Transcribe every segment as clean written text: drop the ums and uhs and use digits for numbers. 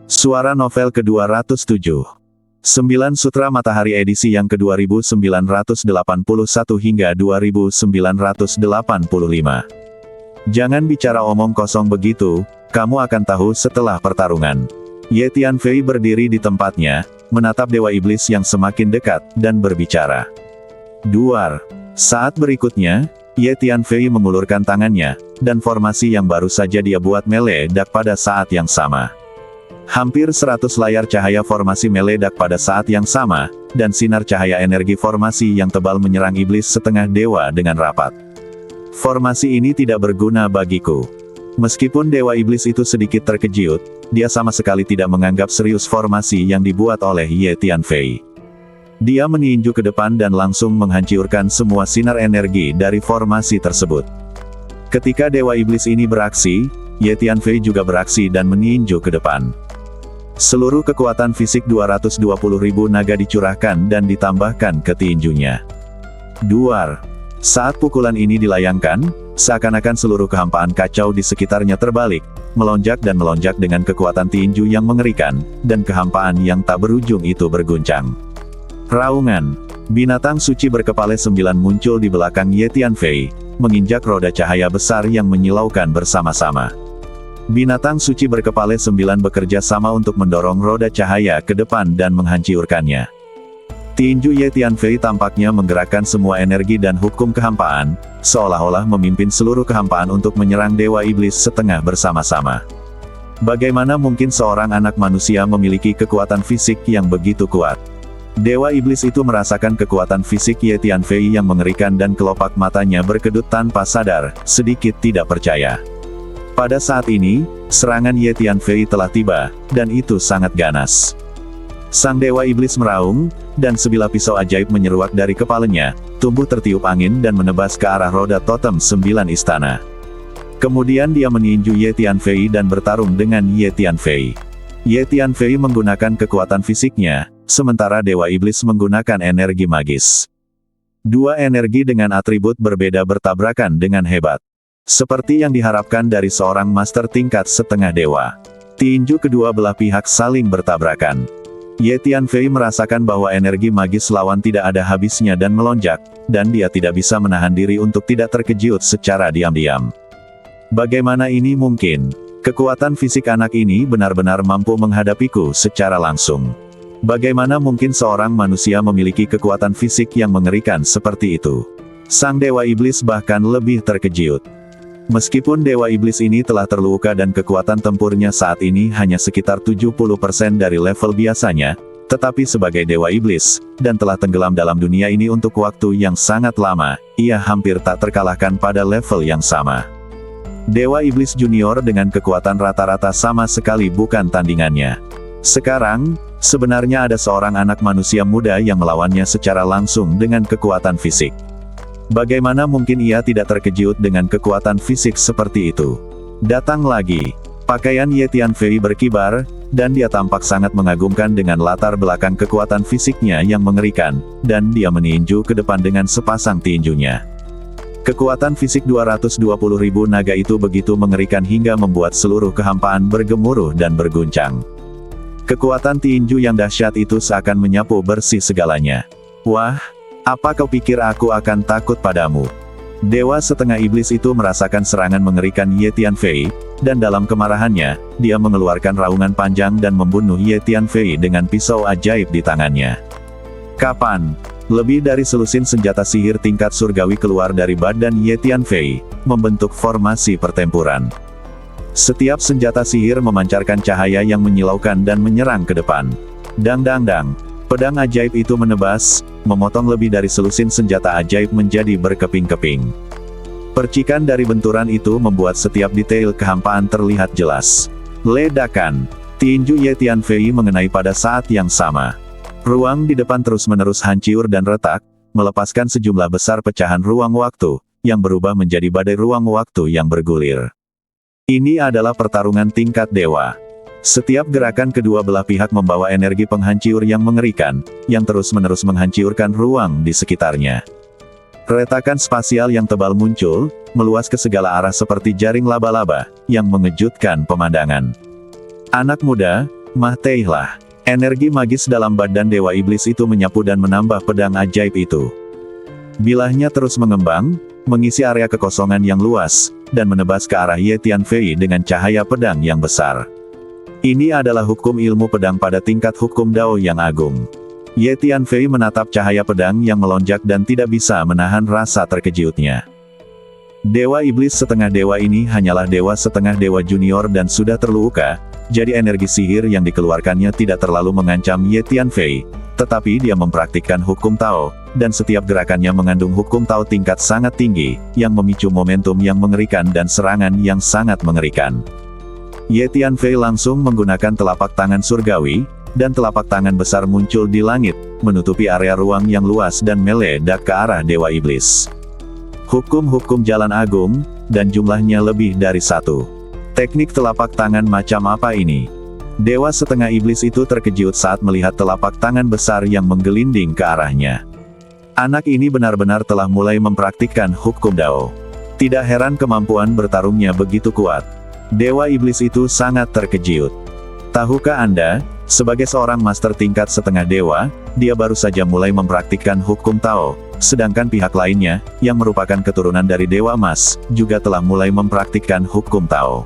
Suara novel ke-207. 9 Sutra Matahari edisi yang ke-2981 hingga 2985. Jangan bicara omong kosong begitu, kamu akan tahu setelah pertarungan. Ye Tianfei berdiri di tempatnya, menatap Dewa Iblis yang semakin dekat, dan berbicara. Duar. Saat berikutnya, Ye Tianfei mengulurkan tangannya, dan formasi yang baru saja dia buat meledak pada saat yang sama. Hampir 100 layar cahaya formasi meledak pada saat yang sama, dan sinar cahaya energi formasi yang tebal menyerang iblis setengah dewa dengan rapat. Formasi ini tidak berguna bagiku. Meskipun dewa iblis itu sedikit terkejut, dia sama sekali tidak menganggap serius formasi yang dibuat oleh Ye Tianfei. Dia meninju ke depan dan langsung menghancurkan semua sinar energi dari formasi tersebut. Ketika dewa iblis ini beraksi, Ye Tianfei juga beraksi dan meninju ke depan. Seluruh kekuatan fisik 220.000 naga dicurahkan dan ditambahkan ke tinjunya. Duar. Saat pukulan ini dilayangkan, seakan-akan seluruh kehampaan kacau di sekitarnya terbalik, melonjak dengan kekuatan tinju yang mengerikan, dan kehampaan yang tak berujung itu berguncang. Raungan. Binatang suci berkepala 9 muncul di belakang Ye Tianfei, menginjak roda cahaya besar yang menyilaukan bersama-sama. Binatang suci berkepala 9 bekerja sama untuk mendorong roda cahaya ke depan dan menghancurkannya. Tinju Ye Tianfei tampaknya menggerakkan semua energi dan hukum kehampaan, seolah-olah memimpin seluruh kehampaan untuk menyerang dewa iblis setengah bersama-sama. Bagaimana mungkin seorang anak manusia memiliki kekuatan fisik yang begitu kuat? Dewa iblis itu merasakan kekuatan fisik Ye Tianfei yang mengerikan dan kelopak matanya berkedut tanpa sadar, sedikit tidak percaya. Pada saat ini, serangan Ye Tianfei telah tiba, dan itu sangat ganas. Sang dewa iblis meraung, dan sebilah pisau ajaib menyeruak dari kepalanya, tumbuh tertiup angin dan menebas ke arah roda totem 9 istana. Kemudian dia meninju Ye Tianfei dan bertarung dengan Ye Tianfei. Ye Tianfei menggunakan kekuatan fisiknya, sementara dewa iblis menggunakan energi magis. Dua energi dengan atribut berbeda bertabrakan dengan hebat. Seperti yang diharapkan dari seorang master tingkat setengah dewa. Tinju kedua belah pihak saling bertabrakan. Ye Tianfei merasakan bahwa energi magis lawan tidak ada habisnya dan melonjak, dan dia tidak bisa menahan diri untuk tidak terkejut secara diam-diam. Bagaimana ini mungkin? Kekuatan fisik anak ini benar-benar mampu menghadapiku secara langsung. Bagaimana mungkin seorang manusia memiliki kekuatan fisik yang mengerikan seperti itu? Sang dewa iblis bahkan lebih terkejut. Meskipun dewa iblis ini telah terluka dan kekuatan tempurnya saat ini hanya sekitar 70% dari level biasanya, tetapi sebagai dewa iblis, dan telah tenggelam dalam dunia ini untuk waktu yang sangat lama, ia hampir tak terkalahkan pada level yang sama. Dewa iblis junior dengan kekuatan rata-rata sama sekali bukan tandingannya. Sekarang, sebenarnya ada seorang anak manusia muda yang melawannya secara langsung dengan kekuatan fisik. Bagaimana mungkin ia tidak terkejut dengan kekuatan fisik seperti itu? Datang lagi. Pakaian Ye Tianfei berkibar, dan dia tampak sangat mengagumkan dengan latar belakang kekuatan fisiknya yang mengerikan, dan dia meninju ke depan dengan sepasang tinjunya. Kekuatan fisik 220.000 naga itu begitu mengerikan hingga membuat seluruh kehampaan bergemuruh dan berguncang. Kekuatan tinju yang dahsyat itu seakan menyapu bersih segalanya. Wah! Apa kau pikir aku akan takut padamu? Dewa setengah iblis itu merasakan serangan mengerikan Ye Tianfei, dan dalam kemarahannya, dia mengeluarkan raungan panjang dan membunuh Ye Tianfei dengan pisau ajaib di tangannya. Kapan? Lebih dari selusin senjata sihir tingkat surgawi keluar dari badan Ye Tianfei, membentuk formasi pertempuran. Setiap senjata sihir memancarkan cahaya yang menyilaukan dan menyerang ke depan. Dang dang dang. Pedang ajaib itu menebas, memotong lebih dari selusin senjata ajaib menjadi berkeping-keping. Percikan dari benturan itu membuat setiap detail kehampaan terlihat jelas. Ledakan. Tinju Ye Tianfei mengenai pada saat yang sama. Ruang di depan terus-menerus hancur dan retak, melepaskan sejumlah besar pecahan ruang waktu, yang berubah menjadi badai ruang waktu yang bergulir. Ini adalah pertarungan tingkat dewa. Setiap gerakan kedua belah pihak membawa energi penghancur yang mengerikan, yang terus-menerus menghancurkan ruang di sekitarnya. Retakan spasial yang tebal muncul, meluas ke segala arah seperti jaring laba-laba, yang mengejutkan pemandangan. Anak muda, Mahtaihlah. Energi magis dalam badan Dewa Iblis itu menyapu dan menambah pedang ajaib itu. Bilahnya terus mengembang, mengisi area kekosongan yang luas, dan menebas ke arah Ye Tianfei dengan cahaya pedang yang besar. Ini adalah hukum ilmu pedang pada tingkat hukum Dao yang agung. Ye Tianfei menatap cahaya pedang yang melonjak dan tidak bisa menahan rasa terkejutnya. Dewa Iblis setengah dewa ini hanyalah dewa setengah dewa junior dan sudah terluka, jadi energi sihir yang dikeluarkannya tidak terlalu mengancam Ye Tianfei, tetapi dia mempraktikkan hukum Tao, dan setiap gerakannya mengandung hukum Tao tingkat sangat tinggi, yang memicu momentum yang mengerikan dan serangan yang sangat mengerikan. Ye Tianfei langsung menggunakan telapak tangan surgawi, dan telapak tangan besar muncul di langit, menutupi area ruang yang luas dan meledak ke arah Dewa Iblis. Hukum-hukum jalan agung, dan jumlahnya lebih dari satu. Teknik telapak tangan macam apa ini? Dewa setengah iblis itu terkejut saat melihat telapak tangan besar yang menggelinding ke arahnya. Anak ini benar-benar telah mulai mempraktikkan hukum Dao. Tidak heran kemampuan bertarungnya begitu kuat. Dewa iblis itu sangat terkejut. Tahukah Anda, sebagai seorang master tingkat setengah dewa, dia baru saja mulai mempraktikkan hukum Tao, sedangkan pihak lainnya, yang merupakan keturunan dari Dewa Emas, juga telah mulai mempraktikkan hukum Tao.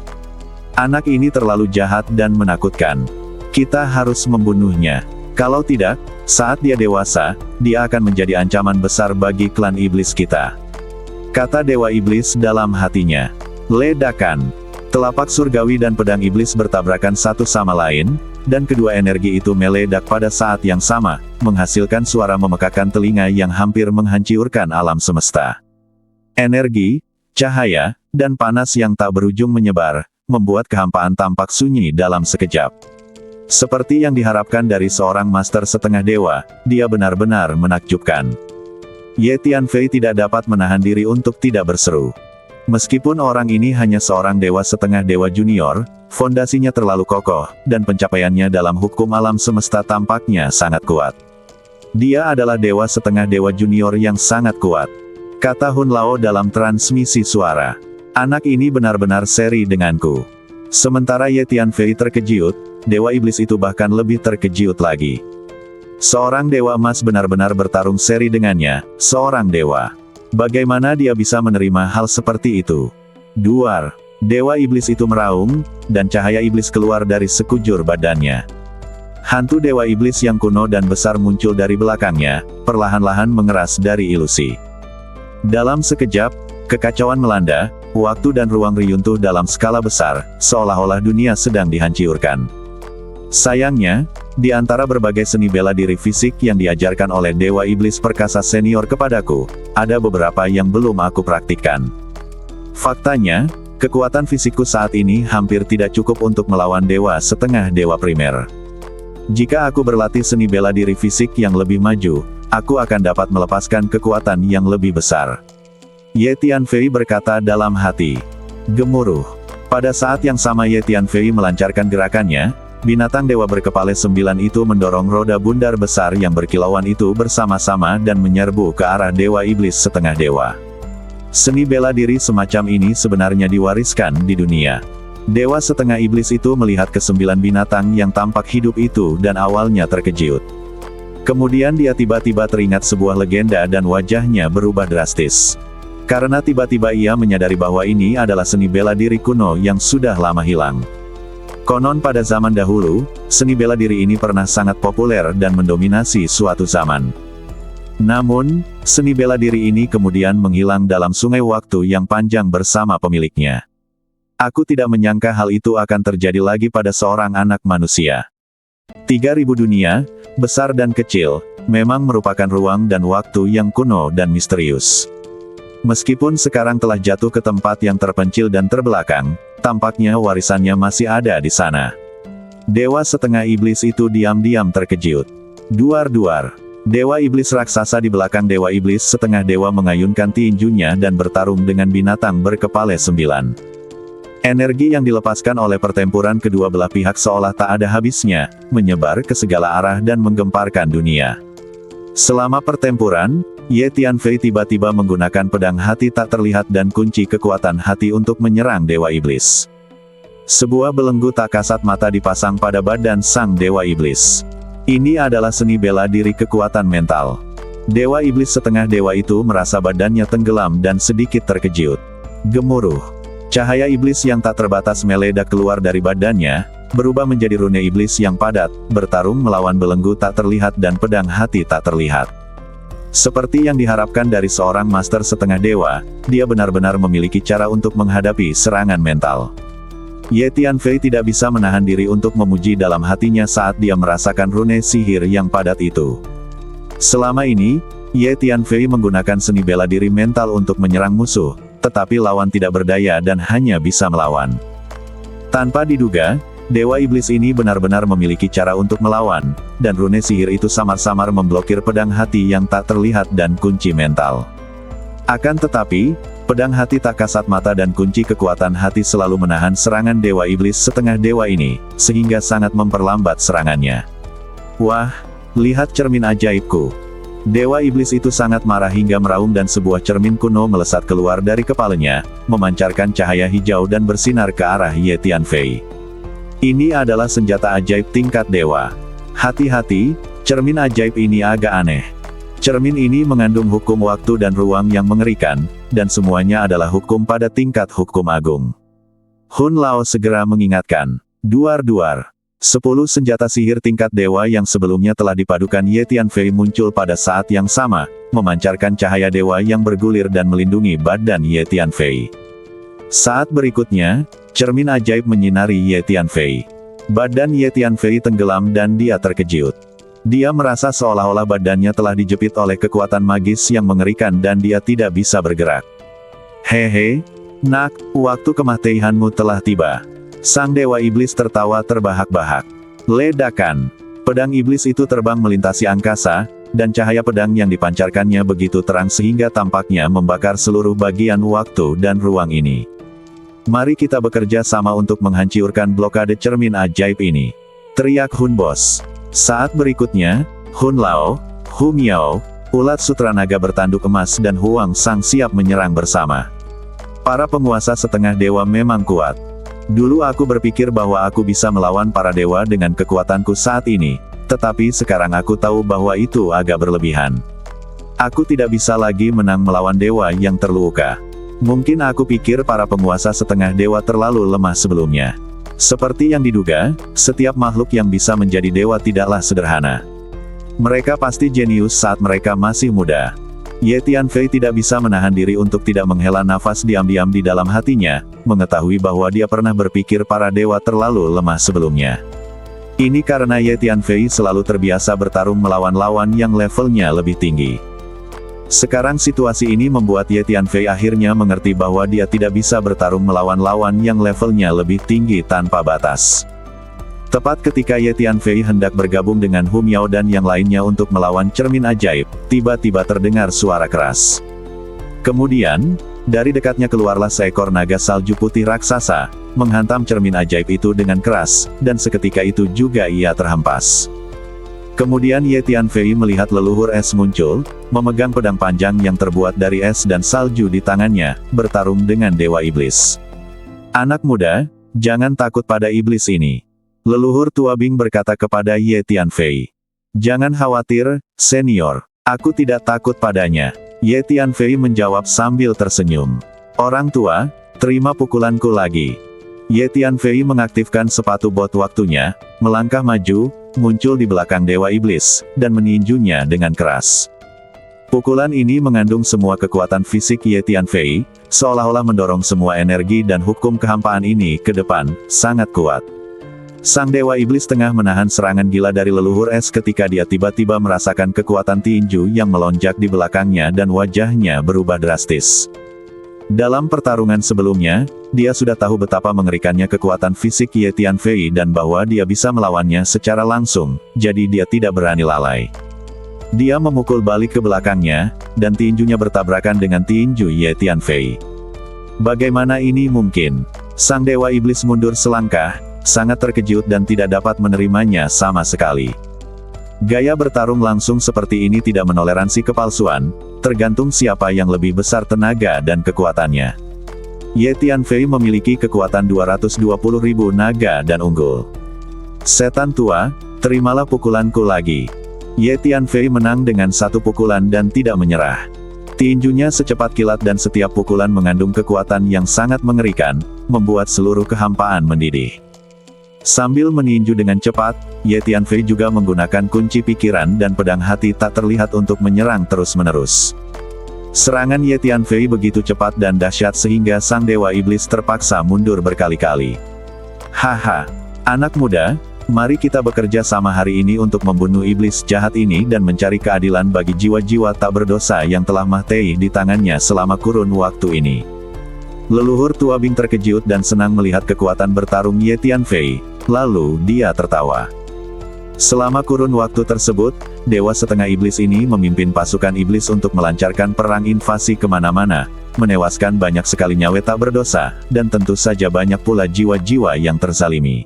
Anak ini terlalu jahat dan menakutkan. Kita harus membunuhnya. Kalau tidak, saat dia dewasa, dia akan menjadi ancaman besar bagi klan iblis kita. Kata Dewa Iblis dalam hatinya. Ledakan. Telapak surgawi dan pedang iblis bertabrakan satu sama lain, dan kedua energi itu meledak pada saat yang sama, menghasilkan suara memekakan telinga yang hampir menghancurkan alam semesta. Energi, cahaya, dan panas yang tak berujung menyebar, membuat kehampaan tampak sunyi dalam sekejap. Seperti yang diharapkan dari seorang master setengah dewa, dia benar-benar menakjubkan. Ye Tianfei tidak dapat menahan diri untuk tidak berseru. Meskipun orang ini hanya seorang dewa setengah dewa junior, fondasinya terlalu kokoh, dan pencapaiannya dalam hukum alam semesta tampaknya sangat kuat. Dia adalah dewa setengah dewa junior yang sangat kuat. Kata Hun Lao dalam transmisi suara. Anak ini benar-benar seri denganku. Sementara Ye Tianfei terkejut, Dewa Iblis itu bahkan lebih terkejut lagi. Seorang Dewa Emas benar-benar bertarung seri dengannya, seorang dewa. Bagaimana dia bisa menerima hal seperti itu? Duar. Dewa Iblis itu meraung, dan cahaya iblis keluar dari sekujur badannya. Hantu Dewa Iblis yang kuno dan besar muncul dari belakangnya, perlahan-lahan mengeras dari ilusi. Dalam sekejap, kekacauan melanda, waktu dan ruang reruntuh dalam skala besar, seolah-olah dunia sedang dihancurkan. Sayangnya, di antara berbagai seni bela diri fisik yang diajarkan oleh Dewa Iblis Perkasa senior kepadaku, ada beberapa yang belum aku praktikkan. Faktanya, kekuatan fisikku saat ini hampir tidak cukup untuk melawan dewa setengah dewa primer. Jika aku berlatih seni bela diri fisik yang lebih maju, aku akan dapat melepaskan kekuatan yang lebih besar. Ye Tianfei berkata dalam hati. Gemuruh. Pada saat yang sama Ye Tianfei melancarkan gerakannya, binatang dewa berkepala 9 itu mendorong roda bundar besar yang berkilauan itu bersama-sama dan menyerbu ke arah Dewa Iblis setengah dewa. Seni bela diri semacam ini sebenarnya diwariskan di dunia. Dewa setengah iblis itu melihat ke-9 binatang yang tampak hidup itu dan awalnya terkejut. Kemudian dia tiba-tiba teringat sebuah legenda dan wajahnya berubah drastis. Karena tiba-tiba ia menyadari bahwa ini adalah seni bela diri kuno yang sudah lama hilang. Konon pada zaman dahulu, seni bela diri ini pernah sangat populer dan mendominasi suatu zaman. Namun, seni bela diri ini kemudian menghilang dalam sungai waktu yang panjang bersama pemiliknya. Aku tidak menyangka hal itu akan terjadi lagi pada seorang anak manusia. 3000 dunia, besar dan kecil, memang merupakan ruang dan waktu yang kuno dan misterius. Meskipun sekarang telah jatuh ke tempat yang terpencil dan terbelakang, tampaknya warisannya masih ada di sana. Dewa setengah iblis itu diam-diam terkejut. Duar-duar. Dewa iblis raksasa di belakang Dewa Iblis setengah dewa mengayunkan tinjunya dan bertarung dengan binatang berkepala 9. Energi yang dilepaskan oleh pertempuran kedua belah pihak seolah tak ada habisnya, menyebar ke segala arah dan menggemparkan dunia. Selama pertempuran, Ye Tianfei tiba-tiba menggunakan pedang hati tak terlihat dan kunci kekuatan hati untuk menyerang Dewa Iblis. Sebuah belenggu tak kasat mata dipasang pada badan sang Dewa Iblis. Ini adalah seni bela diri kekuatan mental. Dewa Iblis setengah dewa itu merasa badannya tenggelam dan sedikit terkejut. Gemuruh. Cahaya iblis yang tak terbatas meledak keluar dari badannya, berubah menjadi rune iblis yang padat, bertarung melawan belenggu tak terlihat dan pedang hati tak terlihat. Seperti yang diharapkan dari seorang master setengah dewa, dia benar-benar memiliki cara untuk menghadapi serangan mental. Ye Tianfei tidak bisa menahan diri untuk memuji dalam hatinya saat dia merasakan rune sihir yang padat itu. Selama ini, Ye Tianfei menggunakan seni bela diri mental untuk menyerang musuh, tetapi lawan tidak berdaya dan hanya bisa melawan. Tanpa diduga, Dewa Iblis ini benar-benar memiliki cara untuk melawan, dan rune sihir itu samar-samar memblokir pedang hati yang tak terlihat dan kunci mental. Akan tetapi, pedang hati tak kasat mata dan kunci kekuatan hati selalu menahan serangan Dewa Iblis setengah dewa ini, sehingga sangat memperlambat serangannya. Wah, lihat cermin ajaibku. Dewa Iblis itu sangat marah hingga meraung dan sebuah cermin kuno melesat keluar dari kepalanya, memancarkan cahaya hijau dan bersinar ke arah Ye Tianfei. Ini adalah senjata ajaib tingkat dewa. Hati-hati, cermin ajaib ini agak aneh. Cermin ini mengandung hukum waktu dan ruang yang mengerikan, dan semuanya adalah hukum pada tingkat hukum agung. Hun Lao segera mengingatkan. Duar-duar. 10 senjata sihir tingkat dewa yang sebelumnya telah dipadukan Ye Tianfei muncul pada saat yang sama, memancarkan cahaya dewa yang bergulir dan melindungi badan Ye Tianfei. Saat berikutnya, cermin ajaib menyinari Ye Tianfei. Badan Ye Tianfei tenggelam dan dia terkejut. Dia merasa seolah-olah badannya telah dijepit oleh kekuatan magis yang mengerikan dan dia tidak bisa bergerak. Hehe, nak, waktu kematianmu telah tiba. Sang Dewa Iblis tertawa terbahak-bahak. Ledakan. Pedang iblis itu terbang melintasi angkasa, dan cahaya pedang yang dipancarkannya begitu terang sehingga tampaknya membakar seluruh bagian waktu dan ruang ini. Mari kita bekerja sama untuk menghancurkan blokade cermin ajaib ini. Teriak Hun Bos. Saat berikutnya, Hun Lao, Hu Miao, ulat sutra naga bertanduk emas dan Huang Sang siap menyerang bersama. Para penguasa setengah dewa memang kuat. Dulu aku berpikir bahwa aku bisa melawan para dewa dengan kekuatanku saat ini, tetapi sekarang aku tahu bahwa itu agak berlebihan. Aku tidak bisa lagi menang melawan dewa yang terluka. Mungkin aku pikir para penguasa setengah dewa terlalu lemah sebelumnya. Seperti yang diduga, setiap makhluk yang bisa menjadi dewa tidaklah sederhana. Mereka pasti jenius saat mereka masih muda. Ye Tianfei tidak bisa menahan diri untuk tidak menghela nafas diam-diam di dalam hatinya, mengetahui bahwa dia pernah berpikir para dewa terlalu lemah sebelumnya. Ini karena Ye Tianfei selalu terbiasa bertarung melawan lawan yang levelnya lebih tinggi. Sekarang situasi ini membuat Ye Tianfei akhirnya mengerti bahwa dia tidak bisa bertarung melawan lawan yang levelnya lebih tinggi tanpa batas. Tepat ketika Ye Tianfei hendak bergabung dengan Hu Miao dan yang lainnya untuk melawan cermin ajaib, tiba-tiba terdengar suara keras. Kemudian, dari dekatnya keluarlah seekor naga salju putih raksasa, menghantam cermin ajaib itu dengan keras, dan seketika itu juga ia terhempas. Kemudian Ye Tianfei melihat leluhur es muncul, memegang pedang panjang yang terbuat dari es dan salju di tangannya, bertarung dengan Dewa Iblis. Anak muda, jangan takut pada iblis ini. Leluhur tua Bing berkata kepada Ye Tianfei. Jangan khawatir, senior. Aku tidak takut padanya. Ye Tianfei menjawab sambil tersenyum. Orang tua, terima pukulanku lagi. Ye Tianfei mengaktifkan sepatu bot waktunya, melangkah maju, muncul di belakang Dewa Iblis, dan meninjunya dengan keras. Pukulan ini mengandung semua kekuatan fisik Ye Tianfei, seolah-olah mendorong semua energi dan hukum kehampaan ini ke depan, sangat kuat. Sang Dewa Iblis tengah menahan serangan gila dari leluhur es ketika dia tiba-tiba merasakan kekuatan tinju yang melonjak di belakangnya dan wajahnya berubah drastis. Dalam pertarungan sebelumnya, dia sudah tahu betapa mengerikannya kekuatan fisik Ye Tianfei dan bahwa dia bisa melawannya secara langsung, jadi dia tidak berani lalai. Dia memukul balik ke belakangnya, dan tinjunya bertabrakan dengan tinju Ye Tianfei. Bagaimana ini mungkin? Sang Dewa Iblis mundur selangkah, sangat terkejut dan tidak dapat menerimanya sama sekali. Gaya bertarung langsung seperti ini tidak menoleransi kepalsuan, tergantung siapa yang lebih besar tenaga dan kekuatannya. Ye Tianfei memiliki kekuatan 220.000 naga dan unggul. Setan tua, terimalah pukulanku lagi. Ye Tianfei menang dengan satu pukulan dan tidak menyerah. Tinjunya secepat kilat dan setiap pukulan mengandung kekuatan yang sangat mengerikan, membuat seluruh kehampaan mendidih. Sambil meninju dengan cepat, Ye Tianfei juga menggunakan kunci pikiran dan pedang hati tak terlihat untuk menyerang terus-menerus. Serangan Ye Tianfei begitu cepat dan dahsyat sehingga sang Dewa Iblis terpaksa mundur berkali-kali. Haha, anak muda, mari kita bekerja sama hari ini untuk membunuh iblis jahat ini dan mencari keadilan bagi jiwa-jiwa tak berdosa yang telah mati di tangannya selama kurun waktu ini. Leluhur tua Bing terkejut dan senang melihat kekuatan bertarung Ye Tianfei, lalu dia tertawa. Selama kurun waktu tersebut, Dewa Setengah Iblis ini memimpin pasukan iblis untuk melancarkan perang invasi kemana-mana, menewaskan banyak sekali nyawa tak berdosa, dan tentu saja banyak pula jiwa-jiwa yang terzalimi.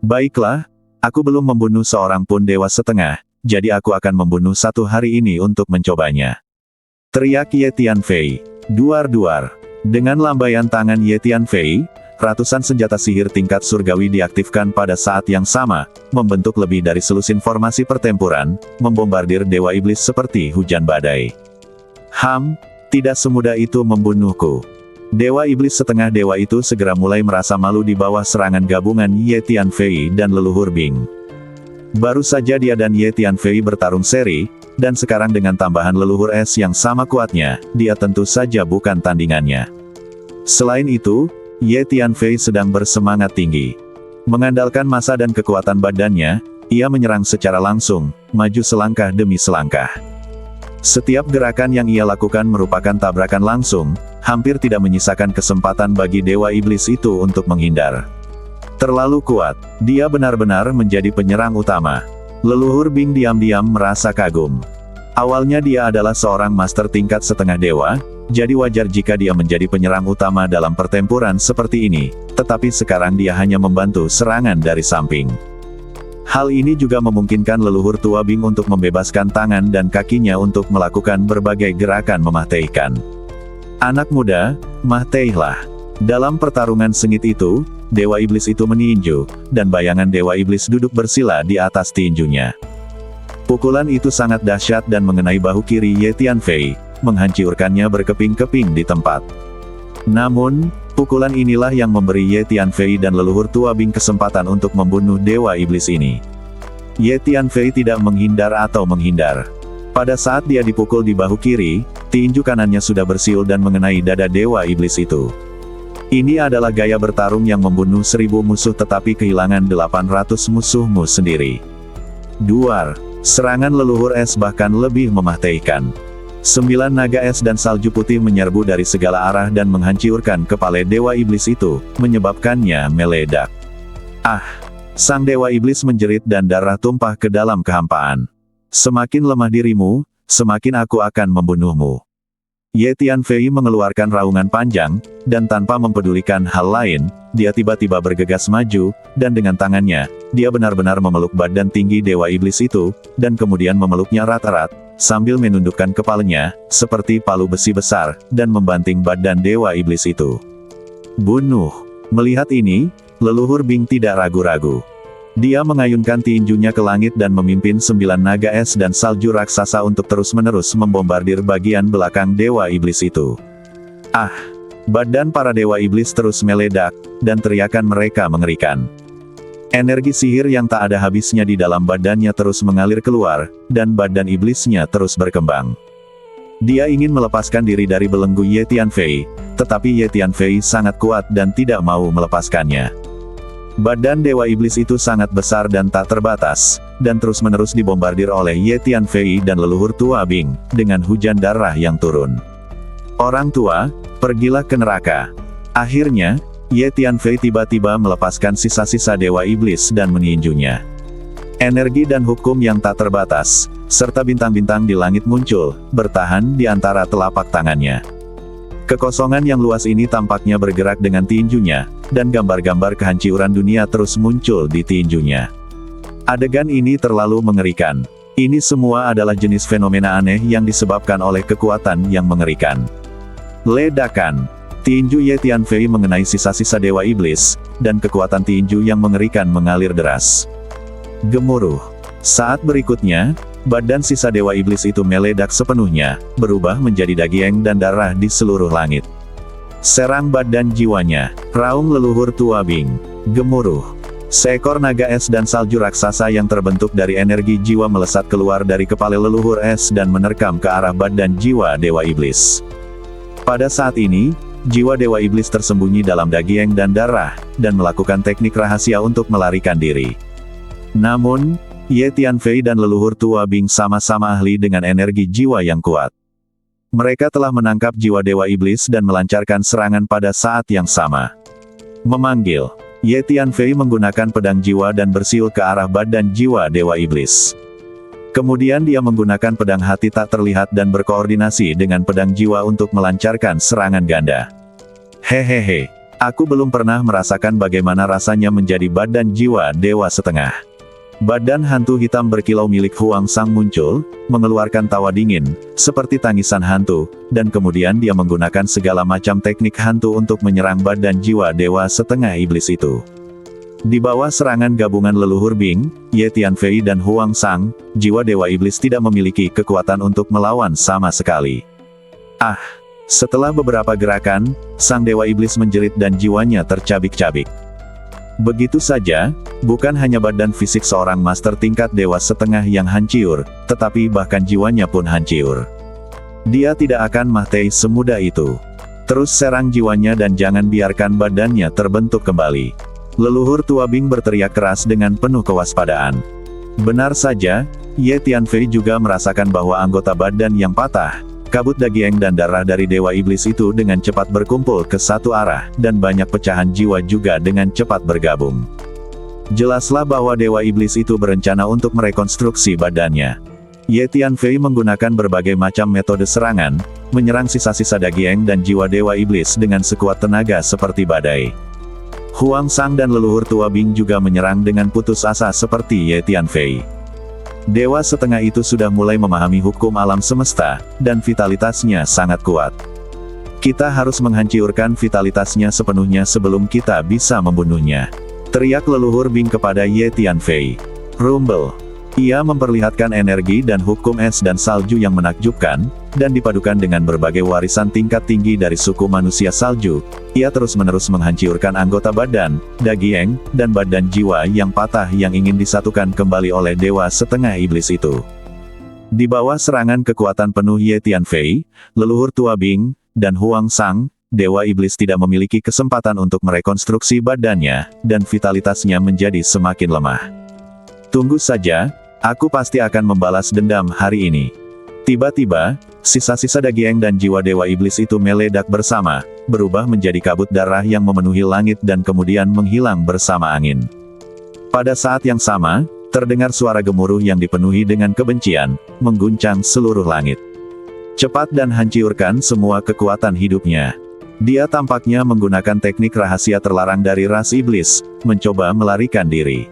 Baiklah, aku belum membunuh seorang pun Dewa Setengah, jadi aku akan membunuh satu hari ini untuk mencobanya. Teriak Ye Tianfei. Duar-duar. Dengan lambaian tangan Ye Tianfei, ratusan senjata sihir tingkat surgawi diaktifkan pada saat yang sama, membentuk lebih dari selusin formasi pertempuran, membombardir Dewa Iblis seperti hujan badai. Tidak semudah itu membunuhku. Dewa Iblis setengah dewa itu segera mulai merasa malu di bawah serangan gabungan Ye Tianfei dan leluhur Bing. Baru saja dia dan Ye Tianfei bertarung seri, dan sekarang dengan tambahan leluhur es yang sama kuatnya, dia tentu saja bukan tandingannya. Selain itu, Ye Tianfei sedang bersemangat tinggi. Mengandalkan massa dan kekuatan badannya, ia menyerang secara langsung, maju selangkah demi selangkah. Setiap gerakan yang ia lakukan merupakan tabrakan langsung, hampir tidak menyisakan kesempatan bagi Dewa Iblis itu untuk menghindar. Terlalu kuat, dia benar-benar menjadi penyerang utama. Leluhur Bing diam-diam merasa kagum. Awalnya dia adalah seorang master tingkat setengah dewa, jadi wajar jika dia menjadi penyerang utama dalam pertempuran seperti ini, tetapi sekarang dia hanya membantu serangan dari samping. Hal ini juga memungkinkan leluhur tua Bing untuk membebaskan tangan dan kakinya untuk melakukan berbagai gerakan memahteikan. Anak muda, mahtaihlah. Dalam pertarungan sengit itu, Dewa Iblis itu meninju, dan bayangan Dewa Iblis duduk bersila di atas tinjunya. Pukulan itu sangat dahsyat dan mengenai bahu kiri Ye Tianfei, menghancurkannya berkeping-keping di tempat. Namun, pukulan inilah yang memberi Ye Tianfei dan leluhur tua Bing kesempatan untuk membunuh Dewa Iblis ini. Ye Tianfei tidak menghindar atau menghindar. Pada saat dia dipukul di bahu kiri, tinju kanannya sudah bersiul dan mengenai dada Dewa Iblis itu. Ini adalah gaya bertarung yang membunuh 1000 musuh tetapi kehilangan 800 musuhmu sendiri. Duar, serangan leluhur es bahkan lebih memahteikan. 9 naga es dan salju putih menyerbu dari segala arah dan menghancurkan kepala Dewa Iblis itu, menyebabkannya meledak. Sang Dewa Iblis menjerit dan darah tumpah ke dalam kehampaan. Semakin lemah dirimu, semakin aku akan membunuhmu. Ye Tianfei mengeluarkan raungan panjang, dan tanpa mempedulikan hal lain, dia tiba-tiba bergegas maju, dan dengan tangannya, dia benar-benar memeluk badan tinggi Dewa Iblis itu, dan kemudian memeluknya erat-erat, sambil menundukkan kepalanya, seperti palu besi besar, dan membanting badan Dewa Iblis itu. Bunuh! Melihat ini, leluhur Bing tidak ragu-ragu. Dia mengayunkan tinjunya ke langit dan memimpin 9 naga es dan salju raksasa untuk terus-menerus membombardir bagian belakang Dewa Iblis itu. Badan para Dewa Iblis terus meledak, dan teriakan mereka mengerikan. Energi sihir yang tak ada habisnya di dalam badannya terus mengalir keluar, dan badan iblisnya terus berkembang. Dia ingin melepaskan diri dari belenggu Ye Tianfei, tetapi Ye Tianfei sangat kuat dan tidak mau melepaskannya. Badan Dewa Iblis itu sangat besar dan tak terbatas, dan terus-menerus dibombardir oleh Ye Tianfei dan leluhur tua Bing, dengan hujan darah yang turun. Orang tua, pergilah ke neraka. Akhirnya, Ye Tianfei tiba-tiba melepaskan sisa-sisa Dewa Iblis dan meninjunya. Energi dan hukum yang tak terbatas, serta bintang-bintang di langit muncul, bertahan di antara telapak tangannya. Kekosongan yang luas ini tampaknya bergerak dengan tinjunya, dan gambar-gambar kehancuran dunia terus muncul di tinjunya. Adegan ini terlalu mengerikan. Ini semua adalah jenis fenomena aneh yang disebabkan oleh kekuatan yang mengerikan. Ledakan. Tinju Ye Tianfei mengenai sisa-sisa Dewa Iblis, dan kekuatan tinju yang mengerikan mengalir deras. Gemuruh. Saat berikutnya, badan sisa Dewa Iblis itu meledak sepenuhnya, berubah menjadi daging dan darah di seluruh langit. Serang badan jiwanya, raung leluhur tua Bing. Gemuruh. Seekor naga es dan salju raksasa yang terbentuk dari energi jiwa melesat keluar dari kepala leluhur es dan menerkam ke arah badan jiwa Dewa Iblis. Pada saat ini, jiwa Dewa Iblis tersembunyi dalam daging dan darah, dan melakukan teknik rahasia untuk melarikan diri. Namun, Ye Tianfei dan leluhur tua Bing sama-sama ahli dengan energi jiwa yang kuat. Mereka telah menangkap jiwa Dewa Iblis dan melancarkan serangan pada saat yang sama. Memanggil, Ye Tianfei menggunakan pedang jiwa dan bersiul ke arah badan jiwa Dewa Iblis. Kemudian dia menggunakan pedang hati tak terlihat dan berkoordinasi dengan pedang jiwa untuk melancarkan serangan ganda. Hehehe, aku belum pernah merasakan bagaimana rasanya menjadi badan jiwa dewa setengah. Badan hantu hitam berkilau milik Huang Sang muncul, mengeluarkan tawa dingin, seperti tangisan hantu, dan kemudian dia menggunakan segala macam teknik hantu untuk menyerang badan jiwa dewa setengah iblis itu. Di bawah serangan gabungan leluhur Bing, Ye Tianfei dan Huang Sang, jiwa Dewa Iblis tidak memiliki kekuatan untuk melawan sama sekali. Ah! Setelah beberapa gerakan, Sang Dewa Iblis menjerit dan jiwanya tercabik-cabik. Begitu saja, bukan hanya badan fisik seorang master tingkat dewa setengah yang hancur, tetapi bahkan jiwanya pun hancur. Dia tidak akan mati semudah itu. Terus serang jiwanya dan jangan biarkan badannya terbentuk kembali. Leluhur tua Bing berteriak keras dengan penuh kewaspadaan. Benar saja, Ye Tianfei juga merasakan bahwa anggota badan yang patah, kabut daging dan darah dari Dewa Iblis itu dengan cepat berkumpul ke satu arah, dan banyak pecahan jiwa juga dengan cepat bergabung. Jelaslah bahwa Dewa Iblis itu berencana untuk merekonstruksi badannya. Ye Tianfei menggunakan berbagai macam metode serangan, menyerang sisa-sisa daging dan jiwa Dewa Iblis dengan sekuat tenaga seperti badai. Huang Sang dan leluhur tua Bing juga menyerang dengan putus asa seperti Ye Tianfei. Dewa setengah itu sudah mulai memahami hukum alam semesta, dan vitalitasnya sangat kuat. Kita harus menghancurkan vitalitasnya sepenuhnya sebelum kita bisa membunuhnya. Teriak leluhur Bing kepada Ye Tianfei. Rumble. Ia memperlihatkan energi dan hukum es dan salju yang menakjubkan, dan dipadukan dengan berbagai warisan tingkat tinggi dari suku manusia salju. Ia terus-menerus menghancurkan anggota badan, daging, dan badan jiwa yang patah yang ingin disatukan kembali oleh dewa setengah iblis itu. Di bawah serangan kekuatan penuh Ye Tianfei, leluhur tua Bing, dan Huang Sang, dewa iblis tidak memiliki kesempatan untuk merekonstruksi badannya, dan vitalitasnya menjadi semakin lemah. Tunggu saja. Aku pasti akan membalas dendam hari ini. Tiba-tiba, sisa-sisa daging dan jiwa Dewa Iblis itu meledak bersama, berubah menjadi kabut darah yang memenuhi langit dan kemudian menghilang bersama angin. Pada saat yang sama, terdengar suara gemuruh yang dipenuhi dengan kebencian, mengguncang seluruh langit. Cepat dan hancurkan semua kekuatan hidupnya. Dia tampaknya menggunakan teknik rahasia terlarang dari ras iblis, mencoba melarikan diri.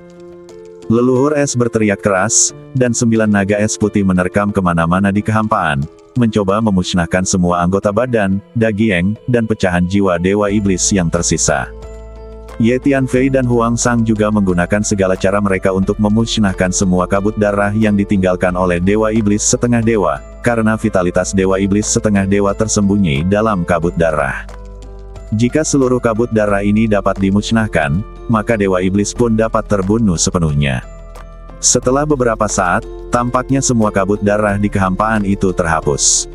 Leluhur es berteriak keras, dan 9 naga es putih menerkam kemana-mana di kehampaan, mencoba memusnahkan semua anggota badan, daging, dan pecahan jiwa Dewa Iblis yang tersisa. Ye Tianfei dan Huang Sang juga menggunakan segala cara mereka untuk memusnahkan semua kabut darah yang ditinggalkan oleh Dewa Iblis setengah dewa, karena vitalitas Dewa Iblis setengah dewa tersembunyi dalam kabut darah. Jika seluruh kabut darah ini dapat dimusnahkan, maka Dewa Iblis pun dapat terbunuh sepenuhnya. Setelah beberapa saat, tampaknya semua kabut darah di kehampaan itu terhapus.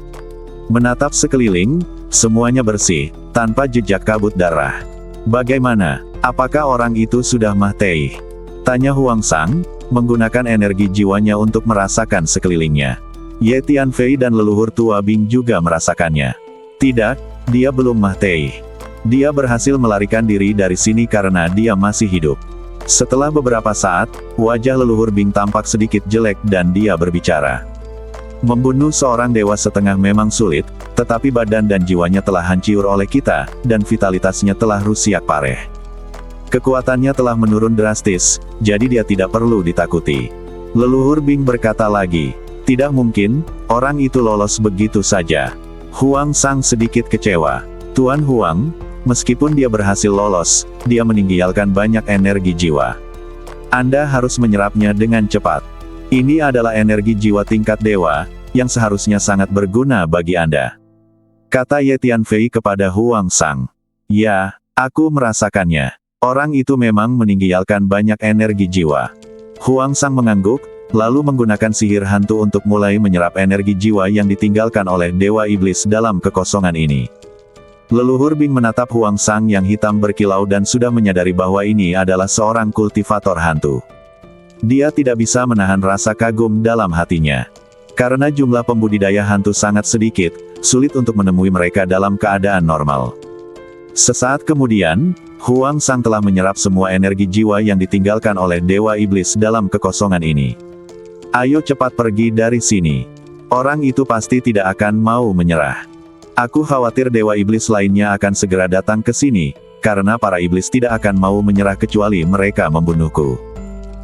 Menatap sekeliling, semuanya bersih, tanpa jejak kabut darah. Bagaimana? Apakah orang itu sudah mati? Tanya Huang Sang, menggunakan energi jiwanya untuk merasakan sekelilingnya. Ye Tianfei dan leluhur tua Bing juga merasakannya. Tidak, dia belum mati. Dia berhasil melarikan diri dari sini karena dia masih hidup. Setelah beberapa saat, wajah leluhur Bing tampak sedikit jelek dan dia berbicara. Membunuh seorang dewa setengah memang sulit, tetapi badan dan jiwanya telah hancur oleh kita, dan vitalitasnya telah rusak parah. Kekuatannya telah menurun drastis, jadi dia tidak perlu ditakuti. Leluhur Bing berkata lagi, tidak mungkin, orang itu lolos begitu saja. Huang Sang sedikit kecewa. Tuan Huang, meskipun dia berhasil lolos, dia meninggalkan banyak energi jiwa. Anda harus menyerapnya dengan cepat. Ini adalah energi jiwa tingkat dewa, yang seharusnya sangat berguna bagi Anda. Kata Ye Tianfei kepada Huang Sang. Ya, aku merasakannya. Orang itu memang meninggalkan banyak energi jiwa. Huang Sang mengangguk, lalu menggunakan sihir hantu untuk mulai menyerap energi jiwa yang ditinggalkan oleh Dewa Iblis dalam kekosongan ini. Leluhur Bing menatap Huang Sang yang hitam berkilau dan sudah menyadari bahwa ini adalah seorang kultivator hantu. Dia tidak bisa menahan rasa kagum dalam hatinya. Karena jumlah pembudidaya hantu sangat sedikit, sulit untuk menemui mereka dalam keadaan normal. Sesaat kemudian, Huang Sang telah menyerap semua energi jiwa yang ditinggalkan oleh Dewa Iblis dalam kekosongan ini. Ayo cepat pergi dari sini. Orang itu pasti tidak akan mau menyerah. Aku khawatir Dewa Iblis lainnya akan segera datang ke sini, karena para iblis tidak akan mau menyerah kecuali mereka membunuhku.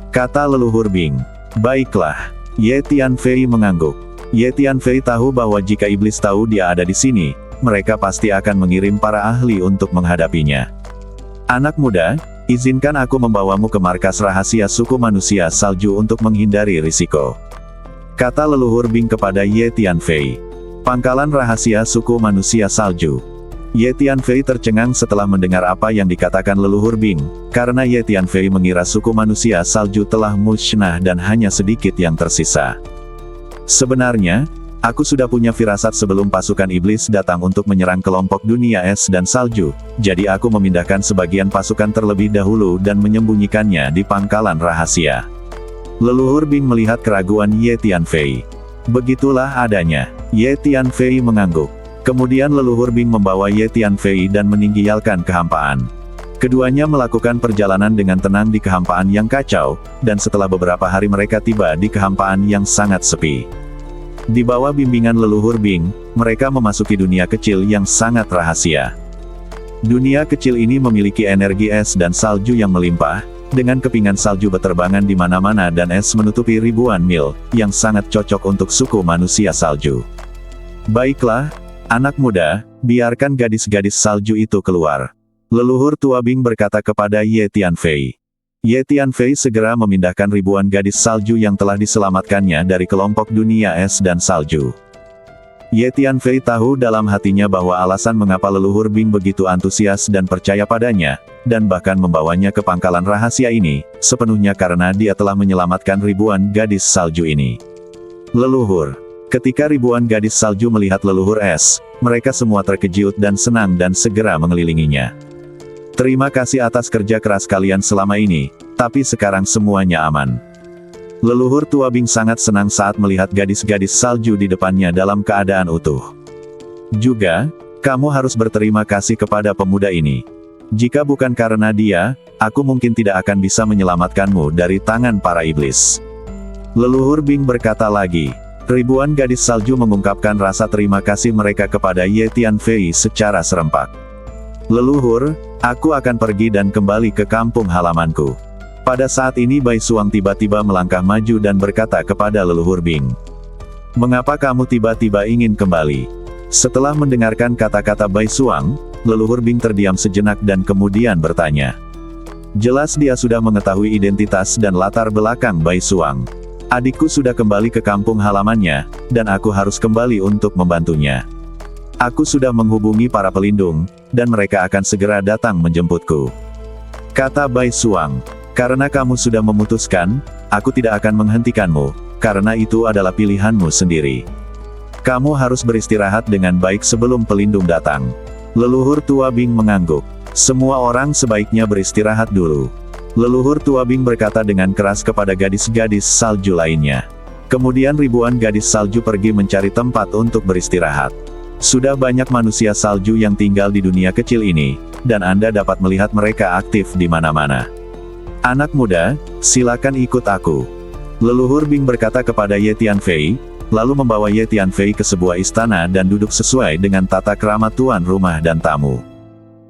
Kata leluhur Bing. Baiklah. Ye Tianfei mengangguk. Ye Tianfei tahu bahwa jika iblis tahu dia ada di sini, mereka pasti akan mengirim para ahli untuk menghadapinya. Anak muda, izinkan aku membawamu ke markas rahasia suku manusia salju untuk menghindari risiko. Kata leluhur Bing kepada Ye Tianfei. Pangkalan rahasia suku manusia salju. Ye Tianfei tercengang setelah mendengar apa yang dikatakan leluhur Bing, karena Ye Tianfei mengira suku manusia salju telah musnah dan hanya sedikit yang tersisa. Sebenarnya, aku sudah punya firasat sebelum pasukan iblis datang untuk menyerang kelompok dunia es dan salju, jadi aku memindahkan sebagian pasukan terlebih dahulu dan menyembunyikannya di pangkalan rahasia. Leluhur Bing melihat keraguan Ye Tianfei. Begitulah adanya. Ye Tianfei mengangguk. Kemudian leluhur Bing membawa Ye Tianfei dan meninggalkan kehampaan. Keduanya melakukan perjalanan dengan tenang di kehampaan yang kacau, dan setelah beberapa hari mereka tiba di kehampaan yang sangat sepi. Di bawah bimbingan leluhur Bing, mereka memasuki dunia kecil yang sangat rahasia. Dunia kecil ini memiliki energi es dan salju yang melimpah, dengan kepingan salju berterbangan di mana-mana dan es menutupi ribuan mil, yang sangat cocok untuk suku manusia salju. Baiklah, anak muda, biarkan gadis-gadis salju itu keluar. Leluhur tua Bing berkata kepada Ye Tianfei. Ye Tianfei segera memindahkan ribuan gadis salju yang telah diselamatkannya dari kelompok dunia es dan salju. Ye Tianfei tahu dalam hatinya bahwa alasan mengapa leluhur Bing begitu antusias dan percaya padanya, dan bahkan membawanya ke pangkalan rahasia ini, sepenuhnya karena dia telah menyelamatkan ribuan gadis salju ini. Leluhur. Ketika ribuan gadis salju melihat leluhur es, mereka semua terkejut dan senang dan segera mengelilinginya. Terima kasih atas kerja keras kalian selama ini, tapi sekarang semuanya aman. Leluhur tua Bing sangat senang saat melihat gadis-gadis salju di depannya dalam keadaan utuh. Juga, kamu harus berterima kasih kepada pemuda ini. Jika bukan karena dia, aku mungkin tidak akan bisa menyelamatkanmu dari tangan para iblis. Leluhur Bing berkata lagi. Ribuan gadis salju mengungkapkan rasa terima kasih mereka kepada Ye Tianfei secara serempak. Leluhur, aku akan pergi dan kembali ke kampung halamanku. Pada saat ini Bai Suang tiba-tiba melangkah maju dan berkata kepada leluhur Bing. Mengapa kamu tiba-tiba ingin kembali? Setelah mendengarkan kata-kata Bai Suang, leluhur Bing terdiam sejenak dan kemudian bertanya. Jelas dia sudah mengetahui identitas dan latar belakang Bai Suang. Adikku sudah kembali ke kampung halamannya, dan aku harus kembali untuk membantunya. Aku sudah menghubungi para pelindung, dan mereka akan segera datang menjemputku. Kata Bai Suang. Karena kamu sudah memutuskan, aku tidak akan menghentikanmu, karena itu adalah pilihanmu sendiri. Kamu harus beristirahat dengan baik sebelum pelindung datang. Leluhur tua Bing mengangguk. Semua orang sebaiknya beristirahat dulu. Leluhur tua Bing berkata dengan keras kepada gadis-gadis salju lainnya. Kemudian ribuan gadis salju pergi mencari tempat untuk beristirahat. Sudah banyak manusia salju yang tinggal di dunia kecil ini, dan Anda dapat melihat mereka aktif di mana-mana. Anak muda, silakan ikut aku. Leluhur Bing berkata kepada Ye Tianfei, lalu membawa Ye Tianfei ke sebuah istana dan duduk sesuai dengan tata krama tuan rumah dan tamu.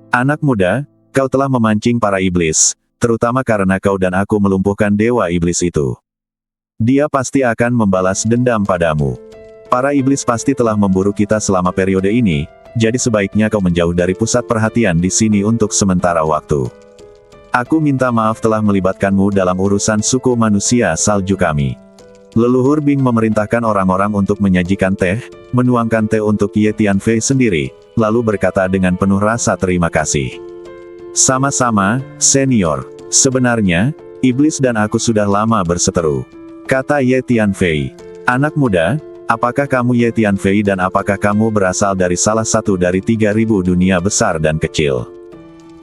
Anak muda, kau telah memancing para iblis, terutama karena kau dan aku melumpuhkan dewa iblis itu. Dia pasti akan membalas dendam padamu. Para iblis pasti telah memburu kita selama periode ini, jadi sebaiknya kau menjauh dari pusat perhatian di sini untuk sementara waktu. Aku minta maaf telah melibatkanmu dalam urusan suku manusia salju kami. Leluhur Bing memerintahkan orang-orang untuk menyajikan teh, menuangkan teh untuk Ye Tianfei sendiri, lalu berkata dengan penuh rasa terima kasih. Sama-sama, senior. Sebenarnya, iblis dan aku sudah lama berseteru, kata Ye Tianfei. Anak muda, apakah kamu Ye Tianfei dan apakah kamu berasal dari salah satu dari 3000 dunia besar dan kecil?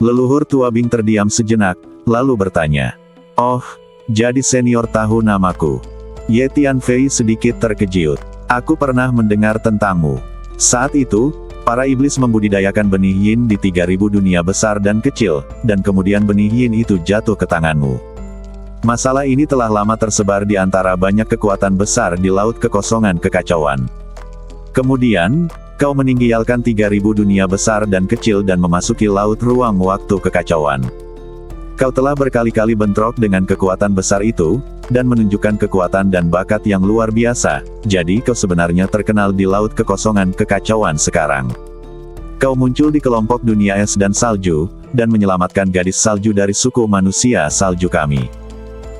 Leluhur tua Bing terdiam sejenak, lalu bertanya. Oh, jadi senior tahu namaku. Ye Tianfei sedikit terkejut. Aku pernah mendengar tentangmu. Saat itu, para iblis membudidayakan benih yin di 3000 dunia besar dan kecil, dan kemudian benih yin itu jatuh ke tanganmu. Masalah ini telah lama tersebar di antara banyak kekuatan besar di laut kekosongan kekacauan. Kemudian, kau meninggalkan 3000 dunia besar dan kecil dan memasuki laut ruang waktu kekacauan. Kau telah berkali-kali bentrok dengan kekuatan besar itu, dan menunjukkan kekuatan dan bakat yang luar biasa, jadi kau sebenarnya terkenal di laut kekosongan kekacauan sekarang. Kau muncul di kelompok dunia es dan salju, dan menyelamatkan gadis salju dari suku manusia salju kami.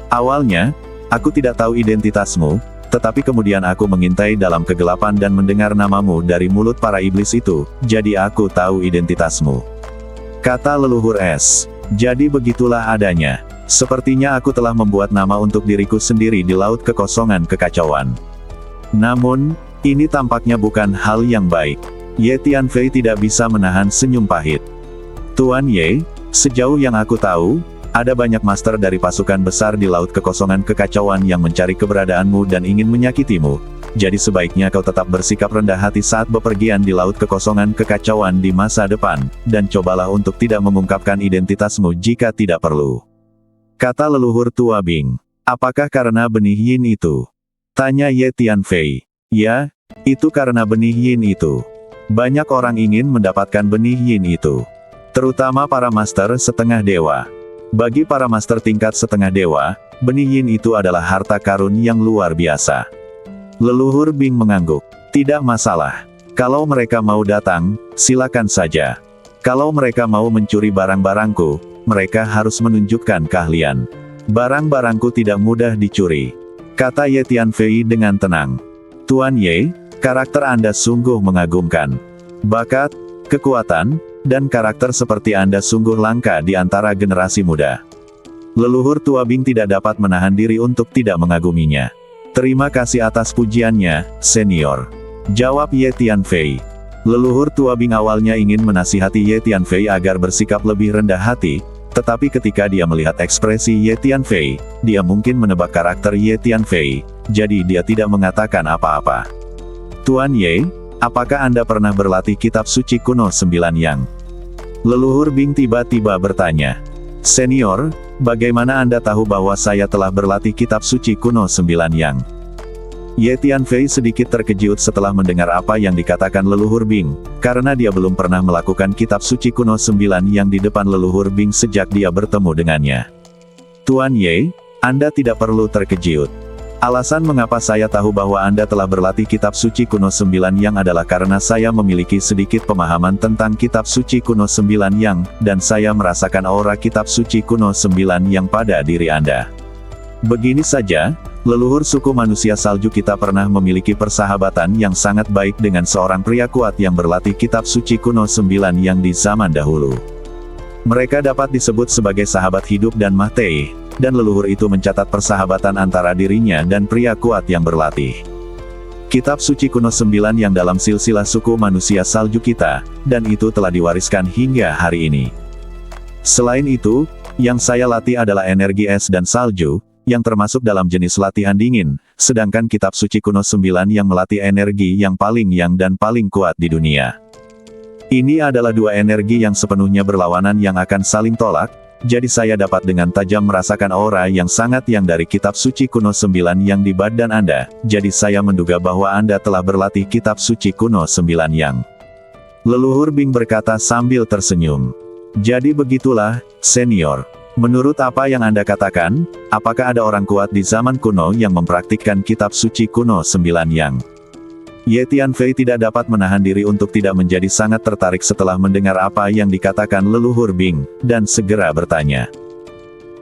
Awalnya, aku tidak tahu identitasmu, tetapi kemudian aku mengintai dalam kegelapan dan mendengar namamu dari mulut para iblis itu, jadi aku tahu identitasmu. Kata leluhur es. Jadi begitulah adanya. Sepertinya aku telah membuat nama untuk diriku sendiri di laut kekosongan kekacauan. Namun, ini tampaknya bukan hal yang baik. Ye Tianfei tidak bisa menahan senyum pahit. Tuan Ye, sejauh yang aku tahu, ada banyak master dari pasukan besar di laut kekosongan kekacauan yang mencari keberadaanmu dan ingin menyakitimu. Jadi sebaiknya kau tetap bersikap rendah hati saat bepergian di laut kekosongan kekacauan di masa depan, dan cobalah untuk tidak mengungkapkan identitasmu jika tidak perlu. Kata leluhur tua Bing. Apakah karena benih yin itu? Tanya Ye Tianfei. Ya, itu karena benih yin itu. Banyak orang ingin mendapatkan benih yin itu. Terutama para master setengah dewa. Bagi para master tingkat setengah dewa, benih yin itu adalah harta karun yang luar biasa. Leluhur Bing mengangguk. Tidak masalah. Kalau mereka mau datang, silakan saja. Kalau mereka mau mencuri barang-barangku, mereka harus menunjukkan keahlian. Barang-barangku tidak mudah dicuri, kata Ye Tianfei dengan tenang. Tuan Ye, karakter Anda sungguh mengagumkan. Bakat, kekuatan, dan karakter seperti Anda sungguh langka di antara generasi muda. Leluhur tua Bing tidak dapat menahan diri untuk tidak mengaguminya. Terima kasih atas pujiannya, senior. Jawab Ye Tianfei. Leluhur tua Bing awalnya ingin menasihati Ye Tianfei agar bersikap lebih rendah hati, tetapi ketika dia melihat ekspresi Ye Tianfei, dia mungkin menebak karakter Ye Tianfei, jadi dia tidak mengatakan apa-apa. Tuan Ye, apakah Anda pernah berlatih kitab suci kuno 9 Yang? Leluhur Bing tiba-tiba bertanya. Senior, bagaimana Anda tahu bahwa saya telah berlatih kitab suci kuno 9 Yang? Ye Tianfei sedikit terkejut setelah mendengar apa yang dikatakan leluhur Bing, karena dia belum pernah melakukan kitab suci kuno 9 Yang di depan leluhur Bing sejak dia bertemu dengannya. Tuan Ye, Anda tidak perlu terkejut. Alasan mengapa saya tahu bahwa Anda telah berlatih kitab suci kuno 9 Yang adalah karena saya memiliki sedikit pemahaman tentang kitab suci kuno 9 Yang, dan saya merasakan aura kitab suci kuno 9 Yang pada diri Anda. Begini saja, leluhur suku manusia salju kita pernah memiliki persahabatan yang sangat baik dengan seorang pria kuat yang berlatih kitab suci kuno 9 Yang di zaman dahulu. Mereka dapat disebut sebagai sahabat hidup dan mati, dan leluhur itu mencatat persahabatan antara dirinya dan pria kuat yang berlatih kitab suci kuno 9 Yang dalam silsilah suku manusia salju kita, dan itu telah diwariskan hingga hari ini. Selain itu, yang saya latih adalah energi es dan salju, yang termasuk dalam jenis latihan dingin, sedangkan kitab suci kuno 9 Yang melatih energi yang paling yang dan paling kuat di dunia. Ini adalah dua energi yang sepenuhnya berlawanan yang akan saling tolak, jadi saya dapat dengan tajam merasakan aura yang sangat yang dari kitab suci kuno 9 Yang di badan Anda, jadi saya menduga bahwa Anda telah berlatih kitab suci kuno 9 Yang. Leluhur Bing berkata sambil tersenyum. Jadi begitulah, senior. Menurut apa yang Anda katakan, apakah ada orang kuat di zaman kuno yang mempraktikkan kitab suci kuno 9 Yang? Ye Tianfei tidak dapat menahan diri untuk tidak menjadi sangat tertarik setelah mendengar apa yang dikatakan leluhur Bing, dan segera bertanya.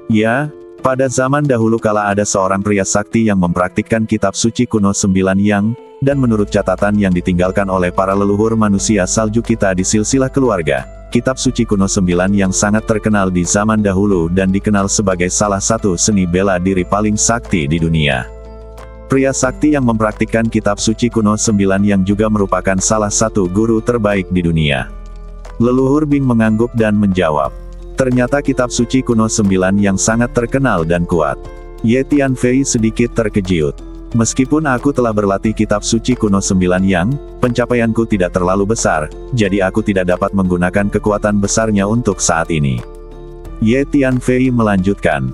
Ya, pada zaman dahulu kala ada seorang pria sakti yang mempraktikkan kitab suci kuno 9 yang, dan menurut catatan yang ditinggalkan oleh para leluhur manusia salju kita di silsilah keluarga, kitab suci kuno 9 yang sangat terkenal di zaman dahulu dan dikenal sebagai salah satu seni bela diri paling sakti di dunia. Pria sakti yang mempraktikkan kitab suci kuno 9 yang juga merupakan salah satu guru terbaik di dunia. Leluhur Bing mengangguk dan menjawab. Ternyata kitab suci kuno 9 yang sangat terkenal dan kuat. Ye Tianfei sedikit terkejut. Meskipun aku telah berlatih kitab suci kuno 9 yang, pencapaianku tidak terlalu besar, jadi aku tidak dapat menggunakan kekuatan besarnya untuk saat ini. Ye Tianfei melanjutkan.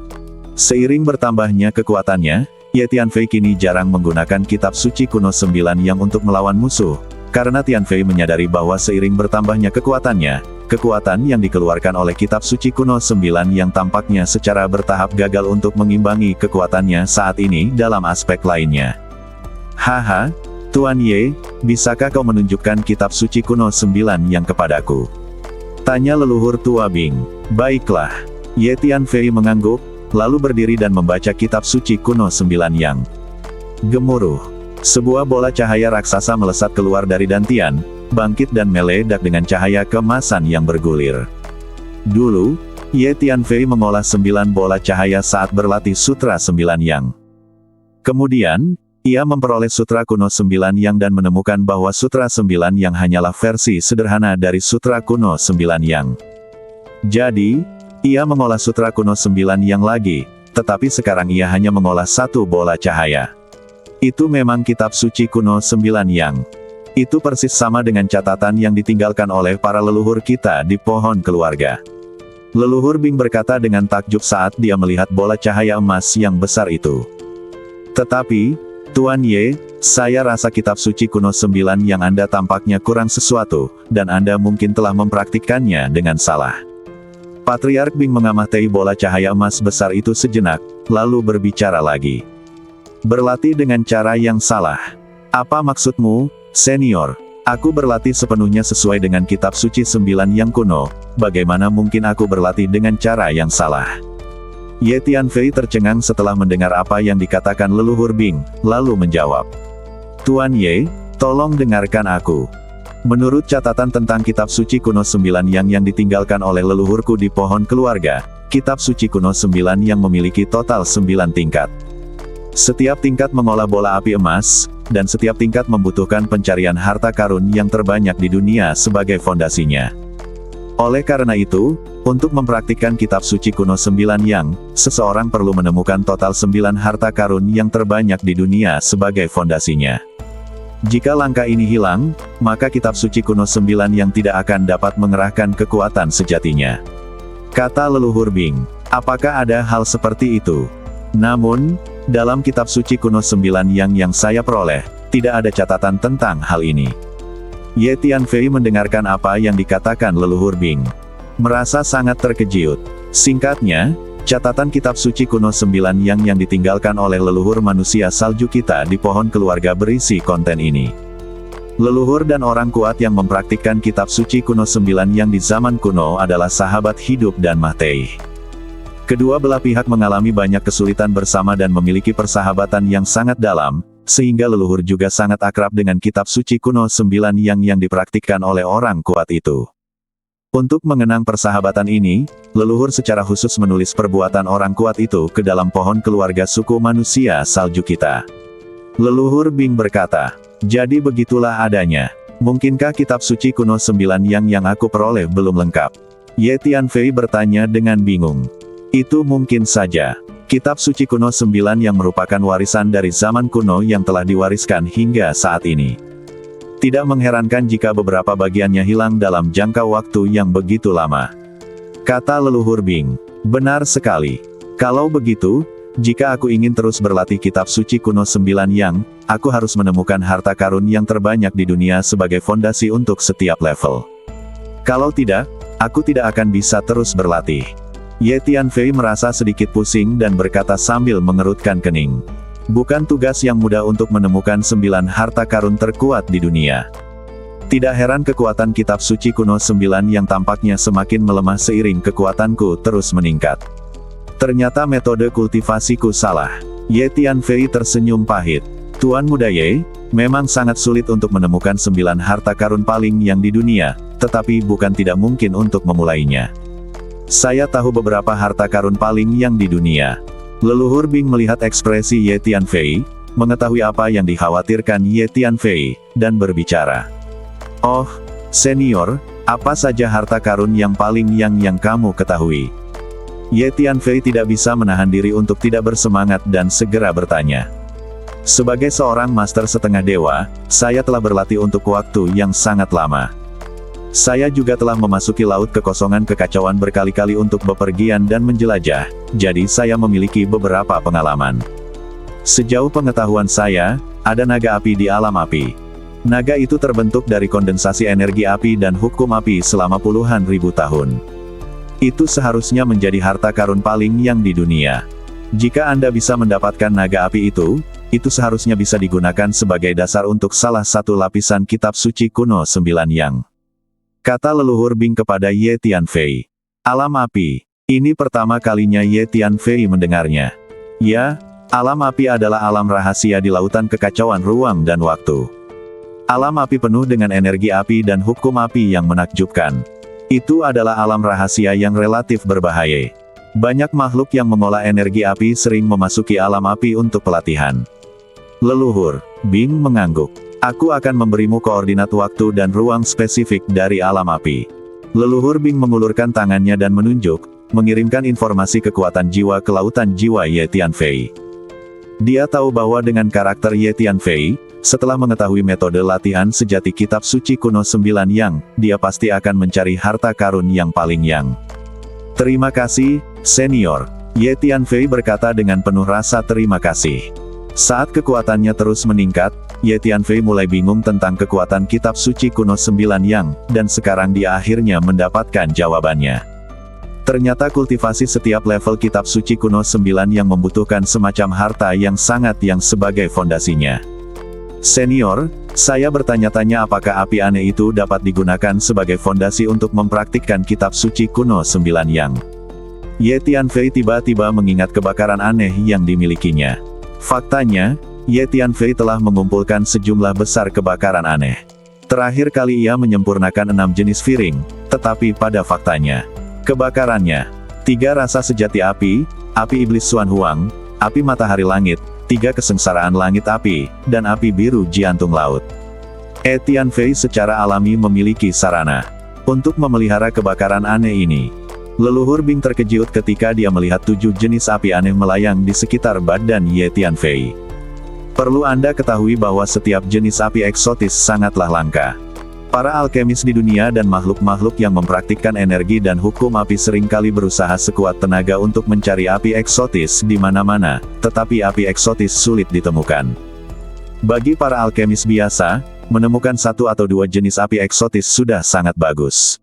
Seiring bertambahnya kekuatannya, Ye Tianfei kini jarang menggunakan kitab suci kuno 9 yang untuk melawan musuh, karena Tianfei menyadari bahwa seiring bertambahnya kekuatannya, kekuatan yang dikeluarkan oleh kitab suci kuno 9 yang tampaknya secara bertahap gagal untuk mengimbangi kekuatannya saat ini dalam aspek lainnya. Haha, Tuan Ye, bisakah kau menunjukkan kitab suci kuno 9 yang kepadaku? Tanya leluhur tua Bing. Baiklah. Ye Tianfei mengangguk, lalu berdiri dan membaca kitab suci kuno 9 yang. Gemuruh. Sebuah bola cahaya raksasa melesat keluar dari dantian, bangkit dan meledak dengan cahaya keemasan yang bergulir. Dulu, Ye Tianfei mengolah 9 bola cahaya saat berlatih Sutra 9 Yang. Kemudian, ia memperoleh Sutra kuno 9 Yang dan menemukan bahwa Sutra 9 Yang hanyalah versi sederhana dari Sutra kuno 9 Yang. Jadi, ia mengolah Sutra kuno 9 Yang lagi, tetapi sekarang ia hanya mengolah 1 bola cahaya. Itu memang kitab suci kuno 9 Yang. Itu persis sama dengan catatan yang ditinggalkan oleh para leluhur kita di pohon keluarga. Leluhur Bing berkata dengan takjub saat dia melihat bola cahaya emas yang besar itu. Tetapi, Tuan Ye, saya rasa kitab suci kuno 9 yang Anda tampaknya kurang sesuatu, dan Anda mungkin telah mempraktikkannya dengan salah. Patriark Bing mengamati bola cahaya emas besar itu sejenak, lalu berbicara lagi. Berlatih dengan cara yang salah. Apa maksudmu, senior? Aku berlatih sepenuhnya sesuai dengan kitab suci 9 yang kuno, bagaimana mungkin aku berlatih dengan cara yang salah? Ye Tianfei tercengang setelah mendengar apa yang dikatakan leluhur Bing, lalu menjawab. Tuan Ye, tolong dengarkan aku. Menurut catatan tentang kitab suci kuno 9 yang ditinggalkan oleh leluhurku di pohon keluarga, kitab suci kuno 9 yang memiliki total 9 tingkat. Setiap tingkat mengolah bola api emas, dan setiap tingkat membutuhkan pencarian harta karun yang terbanyak di dunia sebagai fondasinya. Oleh karena itu, untuk mempraktikkan kitab suci kuno 9 yang, seseorang perlu menemukan total 9 harta karun yang terbanyak di dunia sebagai fondasinya. Jika langkah ini hilang, maka kitab suci kuno 9 yang tidak akan dapat mengerahkan kekuatan sejatinya. Kata leluhur Bing, apakah ada hal seperti itu? Namun, dalam kitab suci kuno 9 yang saya peroleh, tidak ada catatan tentang hal ini. Ye Tianfei mendengarkan apa yang dikatakan leluhur Bing. Merasa sangat terkejut. Singkatnya, catatan kitab suci kuno 9 yang ditinggalkan oleh leluhur manusia salju kita di pohon keluarga berisi konten ini. Leluhur dan orang kuat yang mempraktikkan kitab suci kuno 9 yang di zaman kuno adalah sahabat hidup dan mati. Kedua belah pihak mengalami banyak kesulitan bersama dan memiliki persahabatan yang sangat dalam, sehingga leluhur juga sangat akrab dengan kitab suci kuno 9 yang dipraktikkan oleh orang kuat itu. Untuk mengenang persahabatan ini, leluhur secara khusus menulis perbuatan orang kuat itu ke dalam pohon keluarga suku manusia salju kita. Leluhur Bing berkata, jadi begitulah adanya. Mungkinkah kitab suci kuno 9 yang aku peroleh belum lengkap? Ye Tianfei bertanya dengan bingung. Itu mungkin saja. Kitab suci kuno 9 yang merupakan warisan dari zaman kuno yang telah diwariskan hingga saat ini. Tidak mengherankan jika beberapa bagiannya hilang dalam jangka waktu yang begitu lama. Kata leluhur Bing. Benar sekali. Kalau begitu, jika aku ingin terus berlatih kitab suci kuno 9 yang, aku harus menemukan harta karun yang terbanyak di dunia sebagai fondasi untuk setiap level. Kalau tidak, aku tidak akan bisa terus berlatih. Ye Tianfei merasa sedikit pusing dan berkata sambil mengerutkan kening. Bukan tugas yang mudah untuk menemukan 9 harta karun terkuat di dunia. Tidak heran kekuatan kitab suci kuno 9 yang tampaknya semakin melemah seiring kekuatanku terus meningkat. Ternyata metode kultivasiku salah. Ye Tianfei tersenyum pahit. Tuan Muda Ye, memang sangat sulit untuk menemukan 9 harta karun paling yang di dunia, tetapi bukan tidak mungkin untuk memulainya. Saya tahu beberapa harta karun paling yang di dunia. Leluhur Bing melihat ekspresi Ye Tianfei, mengetahui apa yang dikhawatirkan Ye Tianfei, dan berbicara. Oh, senior, apa saja harta karun yang paling yang kamu ketahui? Ye Tianfei tidak bisa menahan diri untuk tidak bersemangat dan segera bertanya. Sebagai seorang master setengah dewa, saya telah berlatih untuk waktu yang sangat lama. Saya juga telah memasuki laut kekosongan kekacauan berkali-kali untuk bepergian dan menjelajah, jadi saya memiliki beberapa pengalaman. Sejauh pengetahuan saya, ada naga api di alam api. Naga itu terbentuk dari kondensasi energi api dan hukum api selama puluhan ribu tahun. Itu seharusnya menjadi harta karun paling yang di dunia. Jika Anda bisa mendapatkan naga api itu seharusnya bisa digunakan sebagai dasar untuk salah satu lapisan kitab suci kuno 9 yang. Kata leluhur Bing kepada Ye Tianfei. Alam api. Ini pertama kalinya Ye Tianfei mendengarnya. Ya, alam api adalah alam rahasia di lautan kekacauan ruang dan waktu. Alam api penuh dengan energi api dan hukum api yang menakjubkan. Itu adalah alam rahasia yang relatif berbahaya. Banyak makhluk yang mengolah energi api sering memasuki alam api untuk pelatihan. Leluhur Bing mengangguk. Aku akan memberimu koordinat waktu dan ruang spesifik dari alam api. Leluhur Bing mengulurkan tangannya dan menunjuk, mengirimkan informasi kekuatan jiwa ke lautan jiwa Ye Tianfei. Dia tahu bahwa dengan karakter Ye Tianfei, setelah mengetahui metode latihan sejati kitab suci kuno 9 yang, dia pasti akan mencari harta karun yang paling yang. Terima kasih, senior. Ye Tianfei berkata dengan penuh rasa terima kasih. Saat kekuatannya terus meningkat, Ye Tianfei mulai bingung tentang kekuatan kitab suci kuno 9 yang, dan sekarang dia akhirnya mendapatkan jawabannya. Ternyata kultivasi setiap level kitab suci kuno 9 yang membutuhkan semacam harta yang sangat yang sebagai fondasinya. Senior, saya bertanya-tanya apakah api aneh itu dapat digunakan sebagai fondasi untuk mempraktikkan kitab suci kuno 9 yang. Ye Tianfei tiba-tiba mengingat kebakaran aneh yang dimilikinya. Faktanya, Ye Tianfei telah mengumpulkan sejumlah besar kebakaran aneh. Terakhir kali ia menyempurnakan 6 jenis piring, tetapi pada faktanya, kebakarannya, 3 rasa sejati api, api iblis Xuan Huang, api matahari langit, 3 kesengsaraan langit api, dan api biru jantung laut. Ye Tianfei secara alami memiliki sarana untuk memelihara kebakaran aneh ini. Leluhur Bing terkejut ketika dia melihat 7 jenis api aneh melayang di sekitar badan Ye Tianfei. Perlu Anda ketahui bahwa setiap jenis api eksotis sangatlah langka. Para alkemis di dunia dan makhluk-makhluk yang mempraktikkan energi dan hukum api seringkali berusaha sekuat tenaga untuk mencari api eksotis di mana-mana, tetapi api eksotis sulit ditemukan. Bagi para alkemis biasa, menemukan 1 atau 2 jenis api eksotis sudah sangat bagus.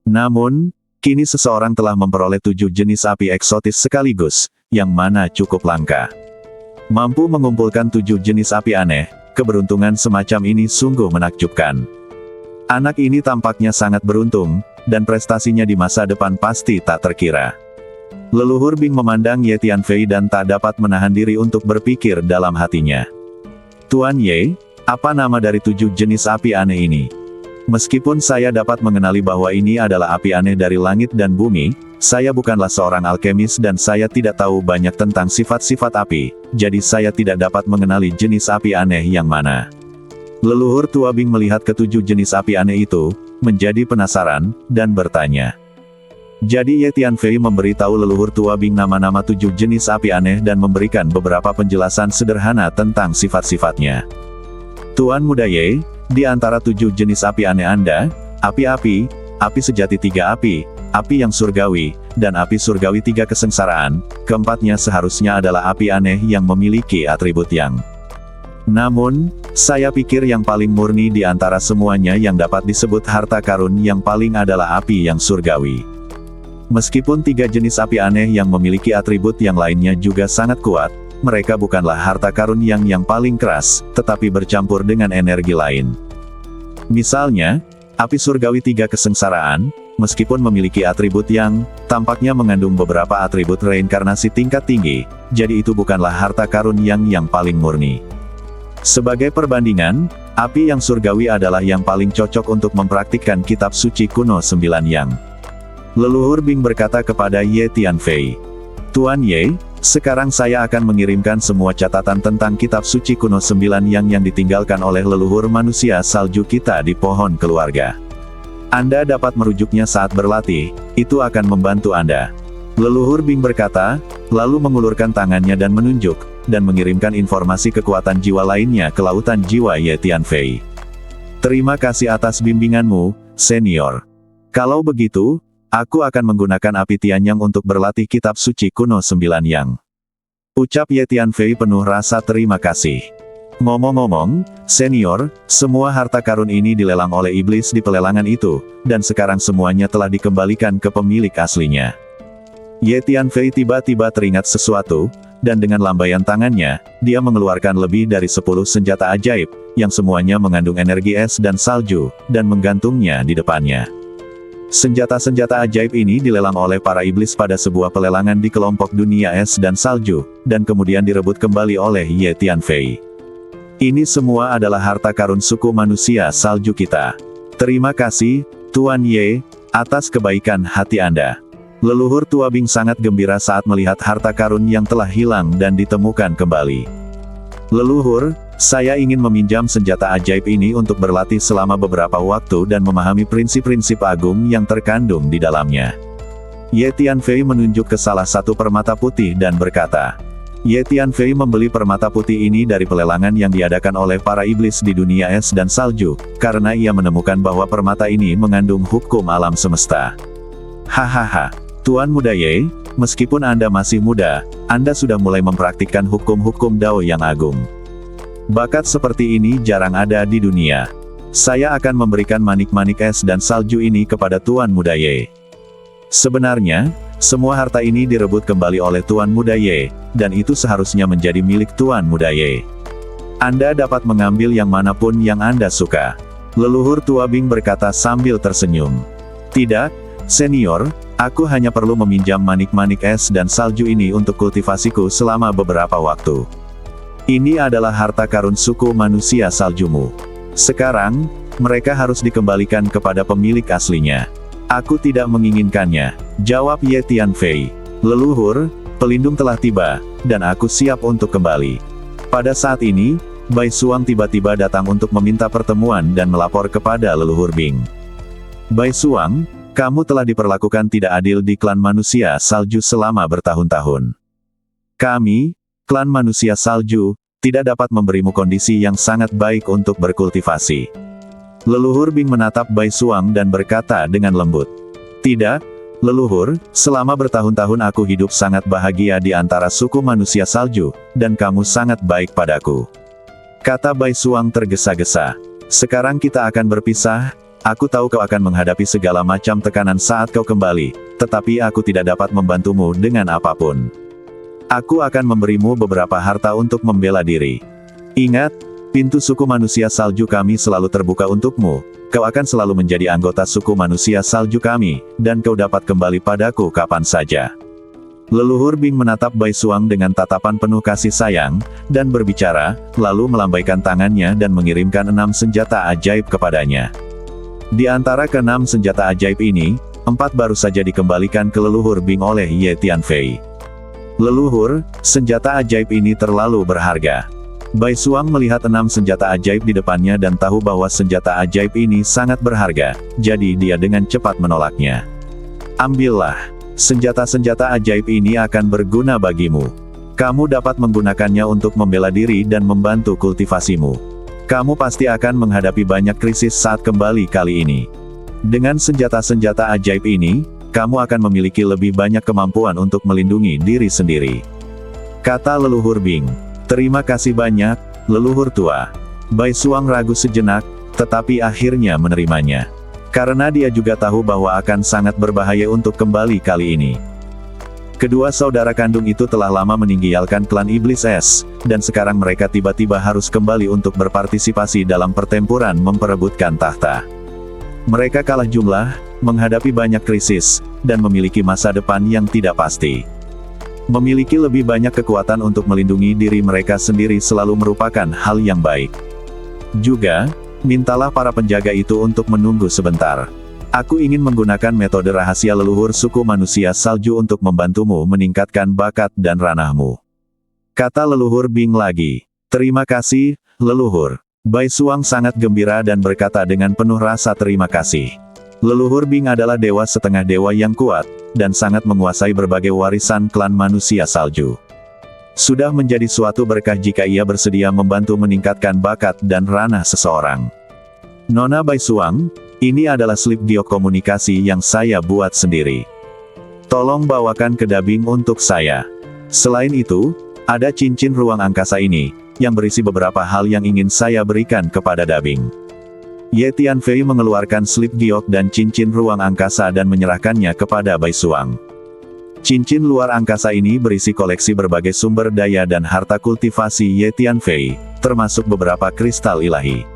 Namun, kini seseorang telah memperoleh 7 jenis api eksotis sekaligus, yang mana cukup langka. Mampu mengumpulkan 7 jenis api aneh, keberuntungan semacam ini sungguh menakjubkan. Anak ini tampaknya sangat beruntung, dan prestasinya di masa depan pasti tak terkira. Leluhur Bing memandang Ye Tianfei dan tak dapat menahan diri untuk berpikir dalam hatinya. Tuan Ye, apa nama dari 7 jenis api aneh ini? Meskipun saya dapat mengenali bahwa ini adalah api aneh dari langit dan bumi, saya bukanlah seorang alkemis dan saya tidak tahu banyak tentang sifat-sifat api, jadi saya tidak dapat mengenali jenis api aneh yang mana. Leluhur tua Bing melihat ke-7 jenis api aneh itu, menjadi penasaran, dan bertanya. Jadi Ye Tianfei memberitahu leluhur tua Bing nama-nama 7 jenis api aneh dan memberikan beberapa penjelasan sederhana tentang sifat-sifatnya. Tuan Muda Ye, di antara 7 jenis api aneh Anda, api-api, api sejati 3 api, api yang surgawi, dan api surgawi 3 kesengsaraan, keempatnya seharusnya adalah api aneh yang memiliki atribut yang. Namun, saya pikir yang paling murni di antara semuanya yang dapat disebut harta karun yang paling adalah api yang surgawi. Meskipun 3 jenis api aneh yang memiliki atribut yang lainnya juga sangat kuat, mereka bukanlah harta karun yang paling keras, tetapi bercampur dengan energi lain. Misalnya, api surgawi 3 kesengsaraan, meskipun memiliki atribut yang tampaknya mengandung beberapa atribut reinkarnasi tingkat tinggi, jadi itu bukanlah harta karun yang paling murni. Sebagai perbandingan, api yang surgawi adalah yang paling cocok untuk mempraktikkan kitab suci kuno 9 yang. Leluhur Bing berkata kepada Ye Tianfei, "Tuan Ye, sekarang saya akan mengirimkan semua catatan tentang kitab suci kuno 9 yang ditinggalkan oleh leluhur manusia salju kita di pohon keluarga. Anda dapat merujuknya saat berlatih, itu akan membantu Anda." Leluhur Bing berkata, lalu mengulurkan tangannya dan menunjuk, dan mengirimkan informasi kekuatan jiwa lainnya ke lautan jiwa Ye Tianfei. "Terima kasih atas bimbinganmu, senior. Kalau begitu, aku akan menggunakan api Tianyang untuk berlatih kitab suci kuno 9 yang." Ucap Ye Tianfei penuh rasa terima kasih. "Ngomong-ngomong, senior, semua harta karun ini dilelang oleh iblis di pelelangan itu, dan sekarang semuanya telah dikembalikan ke pemilik aslinya." Ye Tianfei tiba-tiba teringat sesuatu, dan dengan lambaian tangannya, dia mengeluarkan lebih dari 10 senjata ajaib, yang semuanya mengandung energi es dan salju, dan menggantungnya di depannya. Senjata-senjata ajaib ini dilelang oleh para iblis pada sebuah pelelangan di kelompok dunia es dan salju, dan kemudian direbut kembali oleh Ye Tianfei. "Ini semua adalah harta karun suku manusia salju kita. Terima kasih, Tuan Ye, atas kebaikan hati Anda." Leluhur tua Bing sangat gembira saat melihat harta karun yang telah hilang dan ditemukan kembali. "Leluhur, saya ingin meminjam senjata ajaib ini untuk berlatih selama beberapa waktu dan memahami prinsip-prinsip agung yang terkandung di dalamnya." Ye Tianfei menunjuk ke salah satu permata putih dan berkata, Ye Tianfei membeli permata putih ini dari pelelangan yang diadakan oleh para iblis di dunia es dan salju, karena ia menemukan bahwa permata ini mengandung hukum alam semesta. "Hahaha, Tuan Muda Ye, meskipun Anda masih muda, Anda sudah mulai mempraktikkan hukum-hukum Dao yang agung. Bakat seperti ini jarang ada di dunia. Saya akan memberikan manik-manik es dan salju ini kepada Tuan Muda Ye." Sebenarnya, semua harta ini direbut kembali oleh Tuan Muda Ye, dan itu seharusnya menjadi milik Tuan Muda Ye. Anda dapat mengambil yang manapun yang Anda suka. Leluhur tua Bing berkata sambil tersenyum. "Tidak, senior, aku hanya perlu meminjam manik-manik es dan salju ini untuk kultivasiku selama beberapa waktu. Ini adalah harta karun suku manusia saljumu. Sekarang, mereka harus dikembalikan kepada pemilik aslinya." "Aku tidak menginginkannya," jawab Ye Tianfei. "Leluhur, pelindung telah tiba, dan aku siap untuk kembali." Pada saat ini, Bai Suang tiba-tiba datang untuk meminta pertemuan dan melapor kepada leluhur Bing. "Bai Suang, kamu telah diperlakukan tidak adil di klan manusia salju selama bertahun-tahun. Kami, klan manusia salju, tidak dapat memberimu kondisi yang sangat baik untuk berkultivasi." Leluhur Bing menatap Bai Suang dan berkata dengan lembut, "Tidak, leluhur, selama bertahun-tahun aku hidup sangat bahagia di antara suku manusia salju, dan kamu sangat baik padaku." Kata Bai Suang tergesa-gesa. "Sekarang kita akan berpisah, aku tahu kau akan menghadapi segala macam tekanan saat kau kembali, tetapi aku tidak dapat membantumu dengan apapun. Aku akan memberimu beberapa harta untuk membela diri. Ingat, pintu suku manusia salju kami selalu terbuka untukmu, kau akan selalu menjadi anggota suku manusia salju kami, dan kau dapat kembali padaku kapan saja." Leluhur Bing menatap Bai Suang dengan tatapan penuh kasih sayang, dan berbicara, lalu melambaikan tangannya dan mengirimkan 6 senjata ajaib kepadanya. Di antara ke-6 senjata ajaib ini, 4 baru saja dikembalikan ke leluhur Bing oleh Ye Tianfei. "Leluhur, senjata ajaib ini terlalu berharga." Bai Suang melihat 6 senjata ajaib di depannya dan tahu bahwa senjata ajaib ini sangat berharga, jadi dia dengan cepat menolaknya. "Ambillah. Senjata-senjata ajaib ini akan berguna bagimu. Kamu dapat menggunakannya untuk membela diri dan membantu kultivasimu. Kamu pasti akan menghadapi banyak krisis saat kembali kali ini. Dengan senjata-senjata ajaib ini, kamu akan memiliki lebih banyak kemampuan untuk melindungi diri sendiri." Kata leluhur Bing. "Terima kasih banyak, leluhur tua." Bai Suang ragu sejenak, tetapi akhirnya menerimanya. Karena dia juga tahu bahwa akan sangat berbahaya untuk kembali kali ini. Kedua saudara kandung itu telah lama meninggalkan klan Iblis Es, dan sekarang mereka tiba-tiba harus kembali untuk berpartisipasi dalam pertempuran memperebutkan tahta. Mereka kalah jumlah, menghadapi banyak krisis, dan memiliki masa depan yang tidak pasti. Memiliki lebih banyak kekuatan untuk melindungi diri mereka sendiri selalu merupakan hal yang baik. Juga, mintalah para penjaga itu untuk menunggu sebentar. Aku ingin menggunakan metode rahasia leluhur suku manusia salju untuk membantumu meningkatkan bakat dan ranahmu. Kata leluhur Bing lagi. Terima kasih, leluhur. Bai Suang sangat gembira dan berkata dengan penuh rasa terima kasih. Leluhur Bing adalah dewa setengah dewa yang kuat, dan sangat menguasai berbagai warisan klan manusia salju. Sudah menjadi suatu berkah jika ia bersedia membantu meningkatkan bakat dan ranah seseorang. Nona Bai Suang, ini adalah slip giok komunikasi yang saya buat sendiri. Tolong bawakan ke Dabing untuk saya. Selain itu, ada cincin ruang angkasa ini, yang berisi beberapa hal yang ingin saya berikan kepada Dabing. Ye Tianfei mengeluarkan slip giok dan cincin ruang angkasa dan menyerahkannya kepada Bai Suang. Cincin luar angkasa ini berisi koleksi berbagai sumber daya dan harta kultivasi Ye Tianfei, termasuk beberapa kristal ilahi.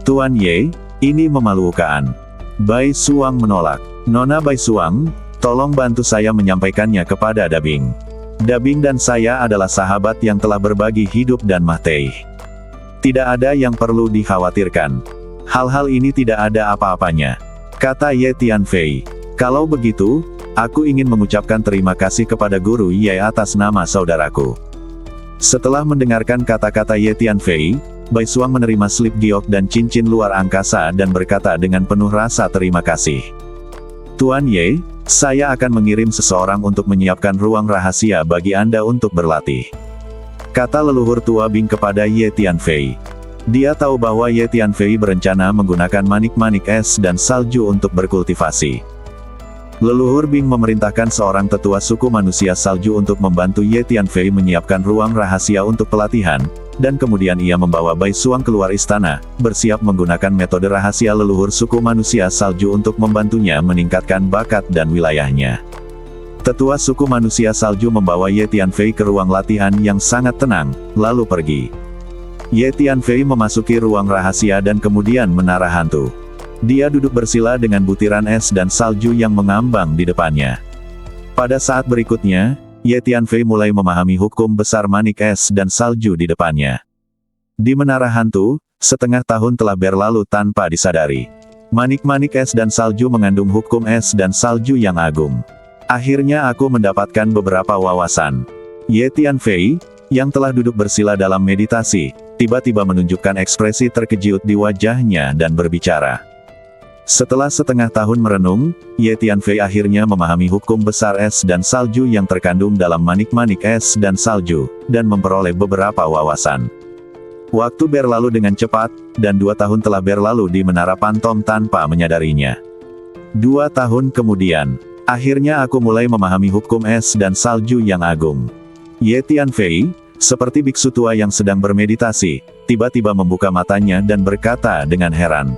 Tuan Ye, ini memalukan. Bai Suang menolak. Nona Bai Suang, tolong bantu saya menyampaikannya kepada Dabing. Dabing dan saya adalah sahabat yang telah berbagi hidup dan mati. Tidak ada yang perlu dikhawatirkan. Hal-hal ini tidak ada apa-apanya. Kata Ye Tianfei. Kalau begitu, aku ingin mengucapkan terima kasih kepada Guru Ye atas nama saudaraku. Setelah mendengarkan kata-kata Ye Tianfei, Bai Suang menerima slip giok dan cincin luar angkasa dan berkata dengan penuh rasa terima kasih. Tuan Ye, saya akan mengirim seseorang untuk menyiapkan ruang rahasia bagi Anda untuk berlatih. Kata leluhur tua Bing kepada Ye Tianfei. Dia tahu bahwa Ye Tianfei berencana menggunakan manik-manik es dan salju untuk berkultivasi. Leluhur Bing memerintahkan seorang tetua suku manusia salju untuk membantu Ye Tianfei menyiapkan ruang rahasia untuk pelatihan, dan kemudian ia membawa Bai Suang keluar istana, bersiap menggunakan metode rahasia leluhur suku manusia salju untuk membantunya meningkatkan bakat dan wilayahnya. Tetua suku manusia salju membawa Ye Tianfei ke ruang latihan yang sangat tenang, lalu pergi. Ye Tianfei memasuki ruang rahasia dan kemudian menara hantu. Dia duduk bersila dengan butiran es dan salju yang mengambang di depannya. Pada saat berikutnya, Ye Tianfei mulai memahami hukum besar manik es dan salju di depannya. Di menara hantu, setengah tahun telah berlalu tanpa disadari. Manik-manik es dan salju mengandung hukum es dan salju yang agung. Akhirnya aku mendapatkan beberapa wawasan. Ye Tianfei, yang telah duduk bersila dalam meditasi, tiba-tiba menunjukkan ekspresi terkejut di wajahnya dan berbicara. Setelah setengah tahun merenung, Ye Tianfei akhirnya memahami hukum besar es dan salju yang terkandung dalam manik-manik es dan salju, dan memperoleh beberapa wawasan. Waktu berlalu dengan cepat, dan 2 tahun telah berlalu di Menara Pantom tanpa menyadarinya. 2 tahun kemudian, akhirnya aku mulai memahami hukum es dan salju yang agung. Ye Tianfei, seperti biksu tua yang sedang bermeditasi, tiba-tiba membuka matanya dan berkata dengan heran.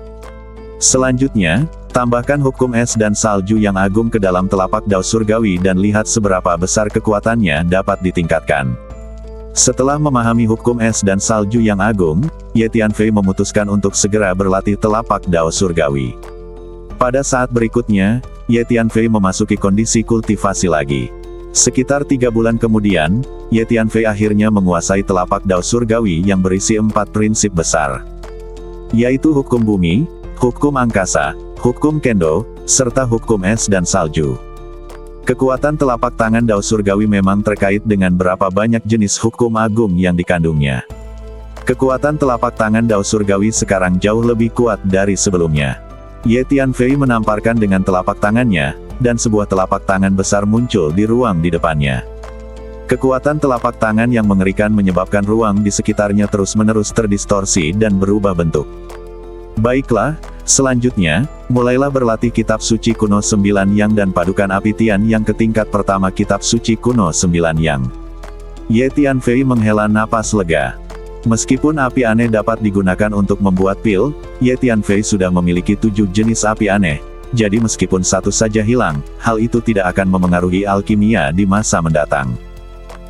Selanjutnya, tambahkan hukum es dan salju yang agung ke dalam telapak dao surgawi dan lihat seberapa besar kekuatannya dapat ditingkatkan. Setelah memahami hukum es dan salju yang agung, Ye Tianfei memutuskan untuk segera berlatih telapak dao surgawi. Pada saat berikutnya, Ye Tianfei memasuki kondisi kultivasi lagi. Sekitar 3 bulan kemudian, Ye Tianfei akhirnya menguasai telapak dao surgawi yang berisi 4 prinsip besar, yaitu hukum bumi, hukum angkasa, hukum kendo, serta hukum es dan salju. Kekuatan telapak tangan dao surgawi memang terkait dengan berapa banyak jenis hukum agung yang dikandungnya. Kekuatan telapak tangan dao surgawi sekarang jauh lebih kuat dari sebelumnya. Ye Tianfei menamparkan dengan telapak tangannya, dan sebuah telapak tangan besar muncul di ruang di depannya. Kekuatan telapak tangan yang mengerikan menyebabkan ruang di sekitarnya terus-menerus terdistorsi dan berubah bentuk. Baiklah, selanjutnya, mulailah berlatih kitab suci kuno 9 yang dan padukan api Tian yang ke tingkat pertama kitab suci kuno 9 yang. Ye Tianfei menghela napas lega. Meskipun api aneh dapat digunakan untuk membuat pil, Ye Tianfei sudah memiliki 7 jenis api aneh, jadi meskipun satu saja hilang, hal itu tidak akan memengaruhi alkimia di masa mendatang.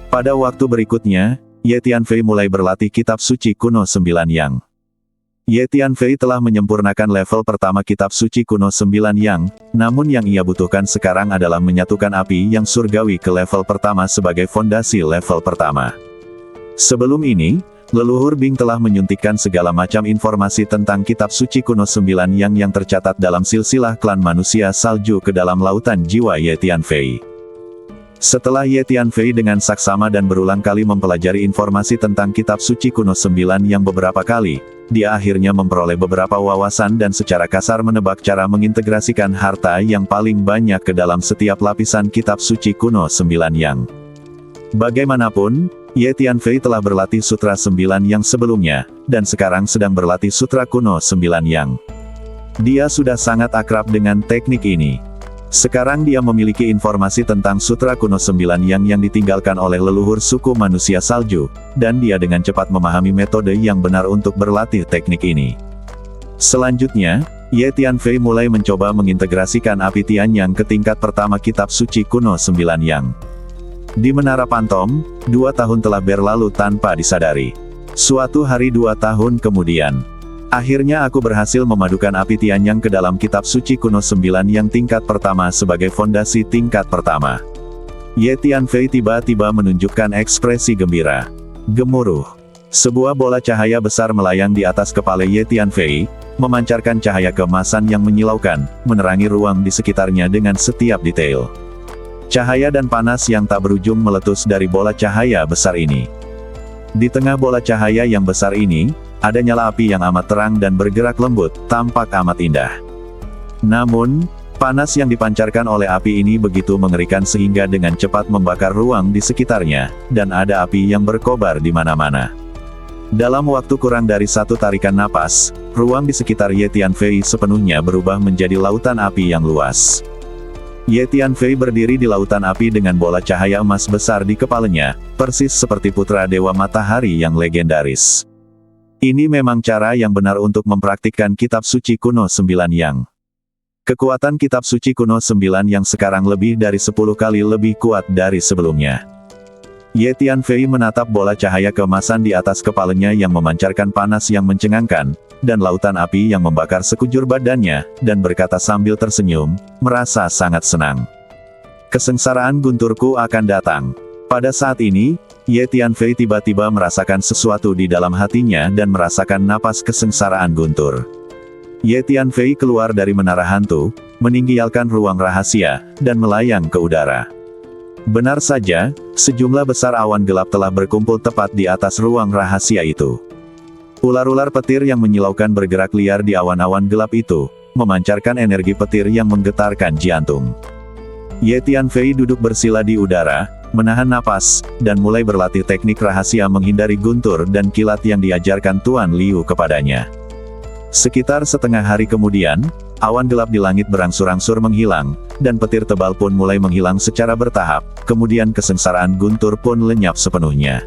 Pada waktu berikutnya, Ye Tianfei mulai berlatih kitab suci kuno 9 Yang. Ye Tianfei telah menyempurnakan level pertama kitab suci kuno 9 Yang, namun yang ia butuhkan sekarang adalah menyatukan api yang surgawi ke level pertama sebagai fondasi level pertama. Sebelum ini, leluhur Bing telah menyuntikkan segala macam informasi tentang kitab suci kuno 9 yang tercatat dalam silsilah klan manusia salju ke dalam lautan jiwa Ye Tianfei. Setelah Ye Tianfei dengan saksama dan berulang kali mempelajari informasi tentang kitab suci kuno 9 yang beberapa kali, dia akhirnya memperoleh beberapa wawasan dan secara kasar menebak cara mengintegrasikan harta yang paling banyak ke dalam setiap lapisan kitab suci kuno 9 Yang. Bagaimanapun, Ye Tianfei telah berlatih sutra 9 Yang sebelumnya, dan sekarang sedang berlatih sutra kuno 9 Yang. Dia sudah sangat akrab dengan teknik ini. Sekarang dia memiliki informasi tentang sutra kuno 9 yang ditinggalkan oleh leluhur suku manusia salju, dan dia dengan cepat memahami metode yang benar untuk berlatih teknik ini. Selanjutnya, Ye Tianfei mulai mencoba mengintegrasikan api Tianyang ke tingkat pertama kitab suci kuno 9 Yang. Di Menara Pantom, 2 tahun telah berlalu tanpa disadari. Suatu hari 2 tahun kemudian, akhirnya aku berhasil memadukan api Tianyang ke dalam kitab suci kuno 9 yang tingkat pertama sebagai fondasi tingkat pertama. Ye Tianfei tiba-tiba menunjukkan ekspresi gembira. Gemuruh. Sebuah bola cahaya besar melayang di atas kepala Ye Tianfei, memancarkan cahaya keemasan yang menyilaukan, menerangi ruang di sekitarnya dengan setiap detail. Cahaya dan panas yang tak berujung meletus dari bola cahaya besar ini. Di tengah bola cahaya yang besar ini, ada nyala api yang amat terang dan bergerak lembut, tampak amat indah. Namun, panas yang dipancarkan oleh api ini begitu mengerikan sehingga dengan cepat membakar ruang di sekitarnya, dan ada api yang berkobar di mana-mana. Dalam waktu kurang dari 1 tarikan napas, ruang di sekitar Ye Tianfei sepenuhnya berubah menjadi lautan api yang luas. Ye Tianfei berdiri di lautan api dengan bola cahaya emas besar di kepalanya, persis seperti putra dewa matahari yang legendaris. Ini memang cara yang benar untuk mempraktikkan kitab suci kuno 9 Yang. Kekuatan kitab suci kuno 9 Yang sekarang lebih dari 10 kali lebih kuat dari sebelumnya. Ye Tianfei menatap bola cahaya keemasan di atas kepalanya yang memancarkan panas yang mencengangkan, dan lautan api yang membakar sekujur badannya, dan berkata sambil tersenyum, merasa sangat senang. Kesengsaraan gunturku akan datang. Pada saat ini, Ye Tianfei tiba-tiba merasakan sesuatu di dalam hatinya dan merasakan napas kesengsaraan guntur. Ye Tianfei keluar dari menara hantu, meninggalkan ruang rahasia, dan melayang ke udara. Benar saja, sejumlah besar awan gelap telah berkumpul tepat di atas ruang rahasia itu. Ular-ular petir yang menyilaukan bergerak liar di awan-awan gelap itu, memancarkan energi petir yang menggetarkan jantung. Ye Tianfei duduk bersila di udara, menahan napas, dan mulai berlatih teknik rahasia menghindari guntur dan kilat yang diajarkan Tuan Liu kepadanya. Sekitar setengah hari kemudian, awan gelap di langit berangsur-angsur menghilang, dan petir tebal pun mulai menghilang secara bertahap, kemudian kesengsaraan guntur pun lenyap sepenuhnya.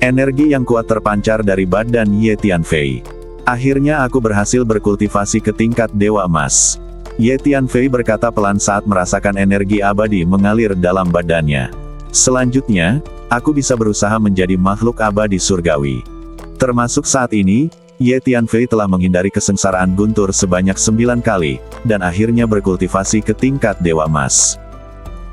Energi yang kuat terpancar dari badan Ye Tianfei. Akhirnya aku berhasil berkultivasi ke tingkat Dewa Emas. Ye Tianfei berkata pelan saat merasakan energi abadi mengalir dalam badannya. Selanjutnya, aku bisa berusaha menjadi makhluk abadi surgawi. Termasuk saat ini, Ye Tianfei telah menghindari kesengsaraan guntur sebanyak 9 kali, dan akhirnya berkultivasi ke tingkat Dewa Emas.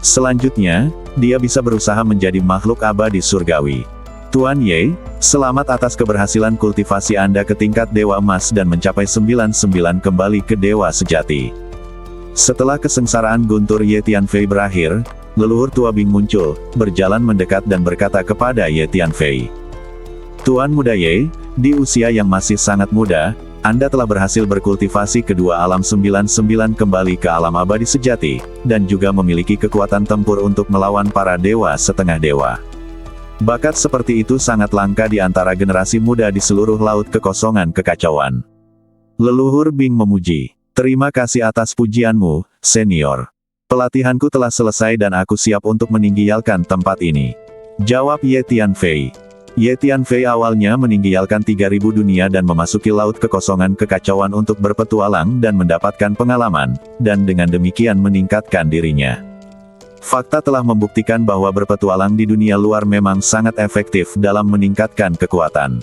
Selanjutnya, dia bisa berusaha menjadi makhluk abadi surgawi. Tuan Ye, selamat atas keberhasilan kultivasi Anda ke tingkat Dewa Emas dan mencapai 99 kembali ke Dewa Sejati. Setelah kesengsaraan guntur Ye Tianfei berakhir, leluhur tua Bing muncul, berjalan mendekat dan berkata kepada Ye Tianfei. Tuan muda Ye, di usia yang masih sangat muda, Anda telah berhasil berkultivasi kedua alam 99 kembali ke alam abadi sejati, dan juga memiliki kekuatan tempur untuk melawan para dewa setengah dewa. Bakat seperti itu sangat langka di antara generasi muda di seluruh laut kekosongan kekacauan. Leluhur Bing memuji. Terima kasih atas pujianmu, senior. Pelatihanku telah selesai dan aku siap untuk meninggalkan tempat ini. Jawab Ye Tianfei. Ye Tianfei awalnya meninggalkan 3.000 dunia dan memasuki laut kekosongan kekacauan untuk berpetualang dan mendapatkan pengalaman, dan dengan demikian meningkatkan dirinya. Fakta telah membuktikan bahwa berpetualang di dunia luar memang sangat efektif dalam meningkatkan kekuatan.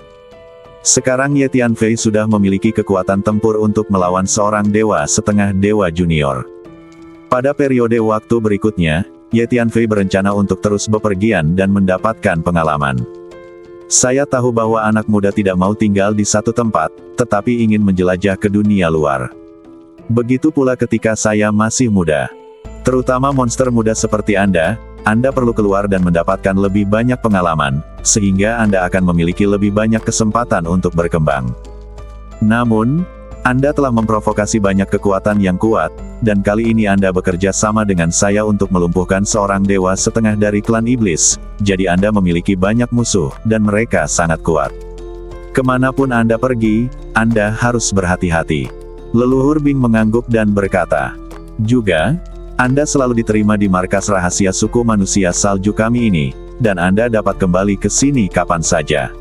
Sekarang Ye Tianfei sudah memiliki kekuatan tempur untuk melawan seorang dewa setengah dewa junior. Pada periode waktu berikutnya, Ye Tianfei berencana untuk terus bepergian dan mendapatkan pengalaman. Saya tahu bahwa anak muda tidak mau tinggal di satu tempat, tetapi ingin menjelajah ke dunia luar. Begitu pula ketika saya masih muda. Terutama monster muda seperti Anda perlu keluar dan mendapatkan lebih banyak pengalaman, sehingga Anda akan memiliki lebih banyak kesempatan untuk berkembang. Namun, Anda telah memprovokasi banyak kekuatan yang kuat, dan kali ini Anda bekerja sama dengan saya untuk melumpuhkan seorang dewa setengah dari klan iblis, jadi Anda memiliki banyak musuh, dan mereka sangat kuat. Kemanapun Anda pergi, Anda harus berhati-hati. Leluhur Bing mengangguk dan berkata, juga, Anda selalu diterima di markas rahasia suku manusia salju kami ini, dan Anda dapat kembali ke sini kapan saja.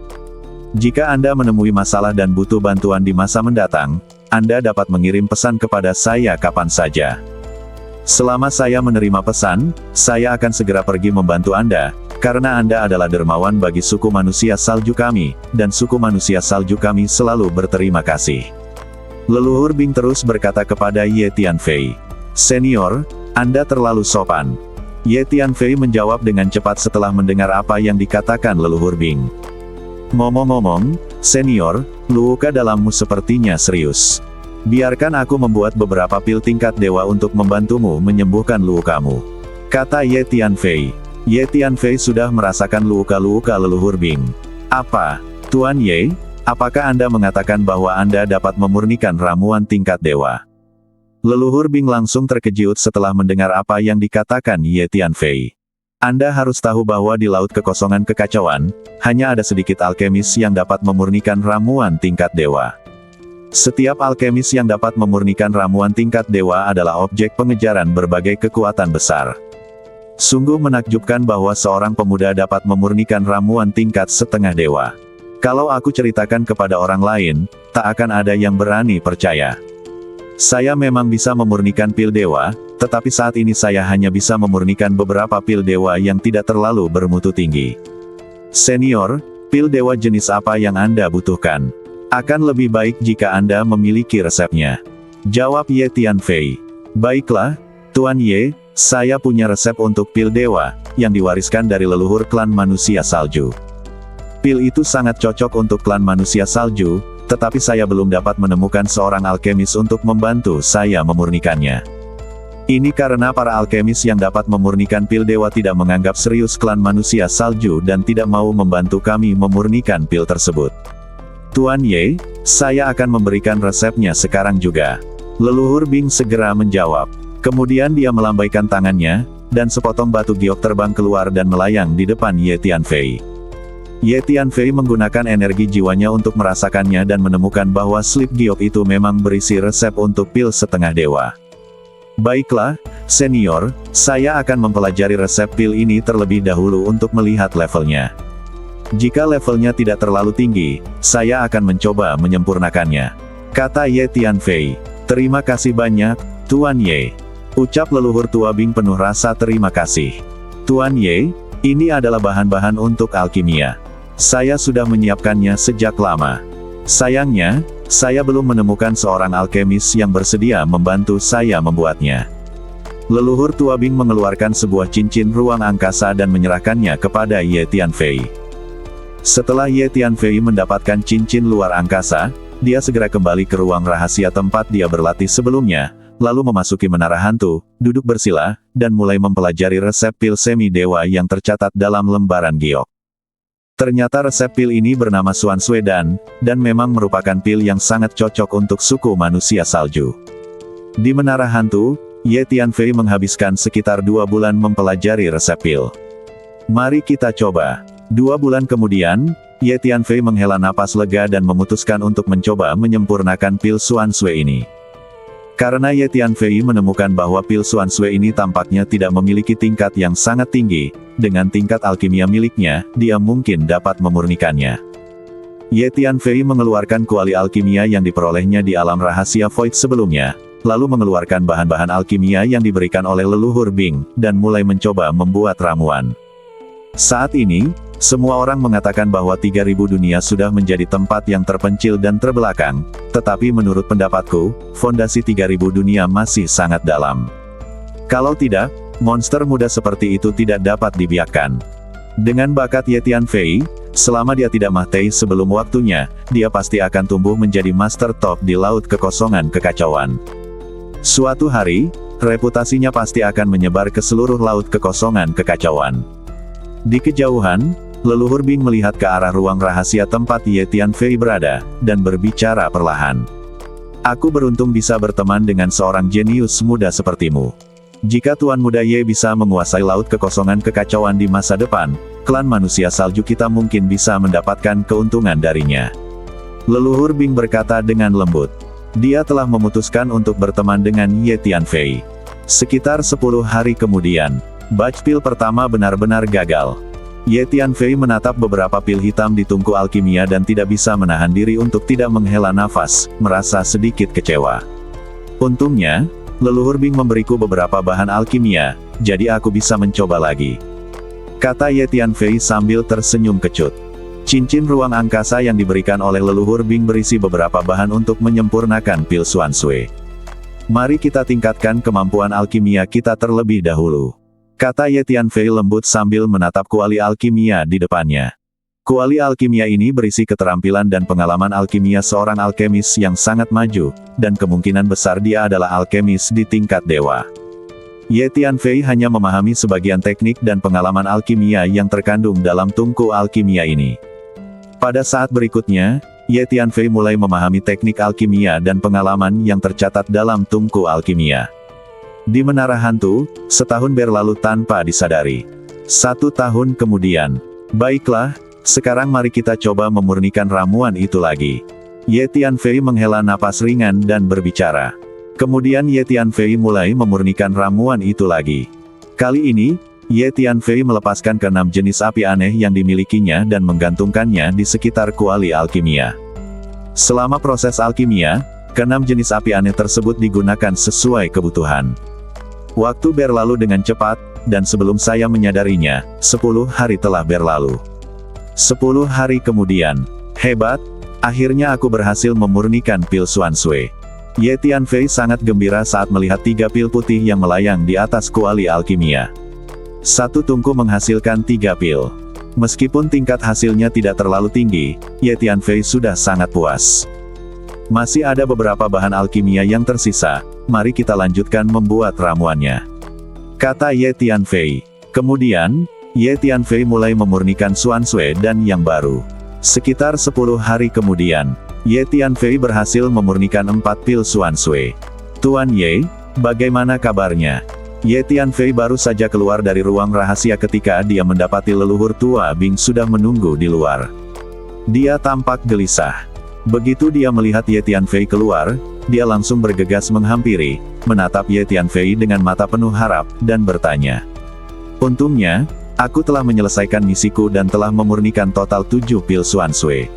Jika Anda menemui masalah dan butuh bantuan di masa mendatang, Anda dapat mengirim pesan kepada saya kapan saja. Selama saya menerima pesan, saya akan segera pergi membantu Anda, karena Anda adalah dermawan bagi suku manusia salju kami, dan suku manusia salju kami selalu berterima kasih. Leluhur Bing terus berkata kepada Ye Tianfei, "Senior, Anda terlalu sopan." Ye Tianfei menjawab dengan cepat setelah mendengar apa yang dikatakan leluhur Bing. "Ngomong-ngomong, senior, luka dalammu sepertinya serius. Biarkan aku membuat beberapa pil tingkat dewa untuk membantumu menyembuhkan lukamu," kata Ye Tianfei. Ye Tianfei sudah merasakan luka-luka leluhur Bing. "Apa, Tuan Ye? Apakah Anda mengatakan bahwa Anda dapat memurnikan ramuan tingkat dewa?" Leluhur Bing langsung terkejut setelah mendengar apa yang dikatakan Ye Tianfei. Anda harus tahu bahwa di laut kekosongan kekacauan, hanya ada sedikit alkemis yang dapat memurnikan ramuan tingkat dewa. Setiap alkemis yang dapat memurnikan ramuan tingkat dewa adalah objek pengejaran berbagai kekuatan besar. Sungguh menakjubkan bahwa seorang pemuda dapat memurnikan ramuan tingkat setengah dewa. Kalau aku ceritakan kepada orang lain, tak akan ada yang berani percaya. Saya memang bisa memurnikan pil dewa, tetapi saat ini saya hanya bisa memurnikan beberapa pil dewa yang tidak terlalu bermutu tinggi. Senior, pil dewa jenis apa yang Anda butuhkan? Akan lebih baik jika Anda memiliki resepnya, jawab Ye Tianfei. Baiklah, Tuan Ye, saya punya resep untuk pil dewa, yang diwariskan dari leluhur klan manusia salju. Pil itu sangat cocok untuk klan manusia salju, tetapi saya belum dapat menemukan seorang alkemis untuk membantu saya memurnikannya. Ini karena para alkemis yang dapat memurnikan pil dewa tidak menganggap serius klan manusia salju dan tidak mau membantu kami memurnikan pil tersebut. Tuan Ye, saya akan memberikan resepnya sekarang juga. Leluhur Bing segera menjawab. Kemudian dia melambaikan tangannya, dan sepotong batu giok terbang keluar dan melayang di depan Ye Tianfei. Ye Tianfei menggunakan energi jiwanya untuk merasakannya dan menemukan bahwa slip giok itu memang berisi resep untuk pil setengah dewa. Baiklah, senior, saya akan mempelajari resep pil ini terlebih dahulu untuk melihat levelnya. Jika levelnya tidak terlalu tinggi, saya akan mencoba menyempurnakannya, kata Ye Tianfei. Terima kasih banyak, Tuan Ye, ucap leluhur tua Bing penuh rasa terima kasih. Tuan Ye, ini adalah bahan-bahan untuk alkimia. Saya sudah menyiapkannya sejak lama. Sayangnya, saya belum menemukan seorang alkemis yang bersedia membantu saya membuatnya. Leluhur tua Bing mengeluarkan sebuah cincin ruang angkasa dan menyerahkannya kepada Ye Tianfei. Setelah Ye Tianfei mendapatkan cincin luar angkasa, dia segera kembali ke ruang rahasia tempat dia berlatih sebelumnya, lalu memasuki menara hantu, duduk bersila, dan mulai mempelajari resep pil semi-dewa yang tercatat dalam lembaran giok. Ternyata resep pil ini bernama Xuan Suedan, dan memang merupakan pil yang sangat cocok untuk suku manusia salju. Di menara hantu, Ye Tianfei menghabiskan sekitar 2 bulan mempelajari resep pil. Mari kita coba. 2 bulan kemudian, Ye Tianfei menghela napas lega dan memutuskan untuk mencoba menyempurnakan pil Xuan Sue ini. Karena Ye Tianfei menemukan bahwa pil Xuansui ini tampaknya tidak memiliki tingkat yang sangat tinggi, dengan tingkat alkimia miliknya, dia mungkin dapat memurnikannya. Ye Tianfei mengeluarkan kuali alkimia yang diperolehnya di alam rahasia Void sebelumnya, lalu mengeluarkan bahan-bahan alkimia yang diberikan oleh leluhur Bing, dan mulai mencoba membuat ramuan. Saat ini, semua orang mengatakan bahwa 3000 dunia sudah menjadi tempat yang terpencil dan terbelakang, tetapi menurut pendapatku, fondasi 3000 dunia masih sangat dalam. Kalau tidak, monster muda seperti itu tidak dapat dibiarkan. Dengan bakat Ye Tianfei, selama dia tidak mati sebelum waktunya, dia pasti akan tumbuh menjadi master top di Laut Kekosongan Kekacauan. Suatu hari, reputasinya pasti akan menyebar ke seluruh Laut Kekosongan Kekacauan. Di kejauhan, leluhur Bing melihat ke arah ruang rahasia tempat Ye Tianfei berada, dan berbicara perlahan. Aku beruntung bisa berteman dengan seorang jenius muda sepertimu. Jika Tuan Muda Ye bisa menguasai Laut Kekosongan Kekacauan di masa depan, klan manusia salju kita mungkin bisa mendapatkan keuntungan darinya. Leluhur Bing berkata dengan lembut. Dia telah memutuskan untuk berteman dengan Ye Tianfei. Sekitar 10 hari kemudian, batch pil pertama benar-benar gagal. Ye Tianfei menatap beberapa pil hitam di tungku alkimia dan tidak bisa menahan diri untuk tidak menghela nafas, merasa sedikit kecewa. Untungnya, leluhur Bing memberiku beberapa bahan alkimia, jadi aku bisa mencoba lagi. Kata Ye Tianfei sambil tersenyum kecut. Cincin ruang angkasa yang diberikan oleh leluhur Bing berisi beberapa bahan untuk menyempurnakan pil Xuansui. Mari kita tingkatkan kemampuan alkimia kita terlebih dahulu. Kata Ye Tianfei lembut sambil menatap kuali alkimia di depannya. Kuali alkimia ini berisi keterampilan dan pengalaman alkimia seorang alkemis yang sangat maju, dan kemungkinan besar dia adalah alkemis di tingkat dewa. Ye Tianfei hanya memahami sebagian teknik dan pengalaman alkimia yang terkandung dalam tungku alkimia ini. Pada saat berikutnya, Ye Tianfei mulai memahami teknik alkimia dan pengalaman yang tercatat dalam tungku alkimia. Di Menara Hantu, setahun berlalu tanpa disadari. 1 tahun kemudian. Baiklah, sekarang mari kita coba memurnikan ramuan itu lagi. Ye Tianfei menghela napas ringan dan berbicara. Kemudian Ye Tianfei mulai memurnikan ramuan itu lagi. Kali ini, Ye Tianfei melepaskan ke-6 jenis api aneh yang dimilikinya dan menggantungkannya di sekitar kuali alkimia. Selama proses alkimia, ke-6 jenis api aneh tersebut digunakan sesuai kebutuhan. Waktu berlalu dengan cepat, dan sebelum saya menyadarinya, 10 hari telah berlalu. 10 hari kemudian, hebat, akhirnya aku berhasil memurnikan pil Xuansui. Ye Tianfei sangat gembira saat melihat 3 pil putih yang melayang di atas kuali alkimia. Satu tungku menghasilkan 3 pil. Meskipun tingkat hasilnya tidak terlalu tinggi, Ye Tianfei sudah sangat puas. Masih ada beberapa bahan alkimia yang tersisa, mari kita lanjutkan membuat ramuannya. Kata Ye Tianfei. Kemudian, Ye Tianfei mulai memurnikan Xuansui dan yang baru. Sekitar 10 hari kemudian, Ye Tianfei berhasil memurnikan 4 pil Xuansui. Tuan Ye, bagaimana kabarnya? Ye Tianfei baru saja keluar dari ruang rahasia ketika dia mendapati leluhur tua Bing sudah menunggu di luar. Dia tampak gelisah. Begitu dia melihat Ye Tianfei keluar, dia langsung bergegas menghampiri, menatap Ye Tianfei dengan mata penuh harap, dan bertanya. Untungnya, aku telah menyelesaikan misiku dan telah memurnikan total 7 pil Xuansui.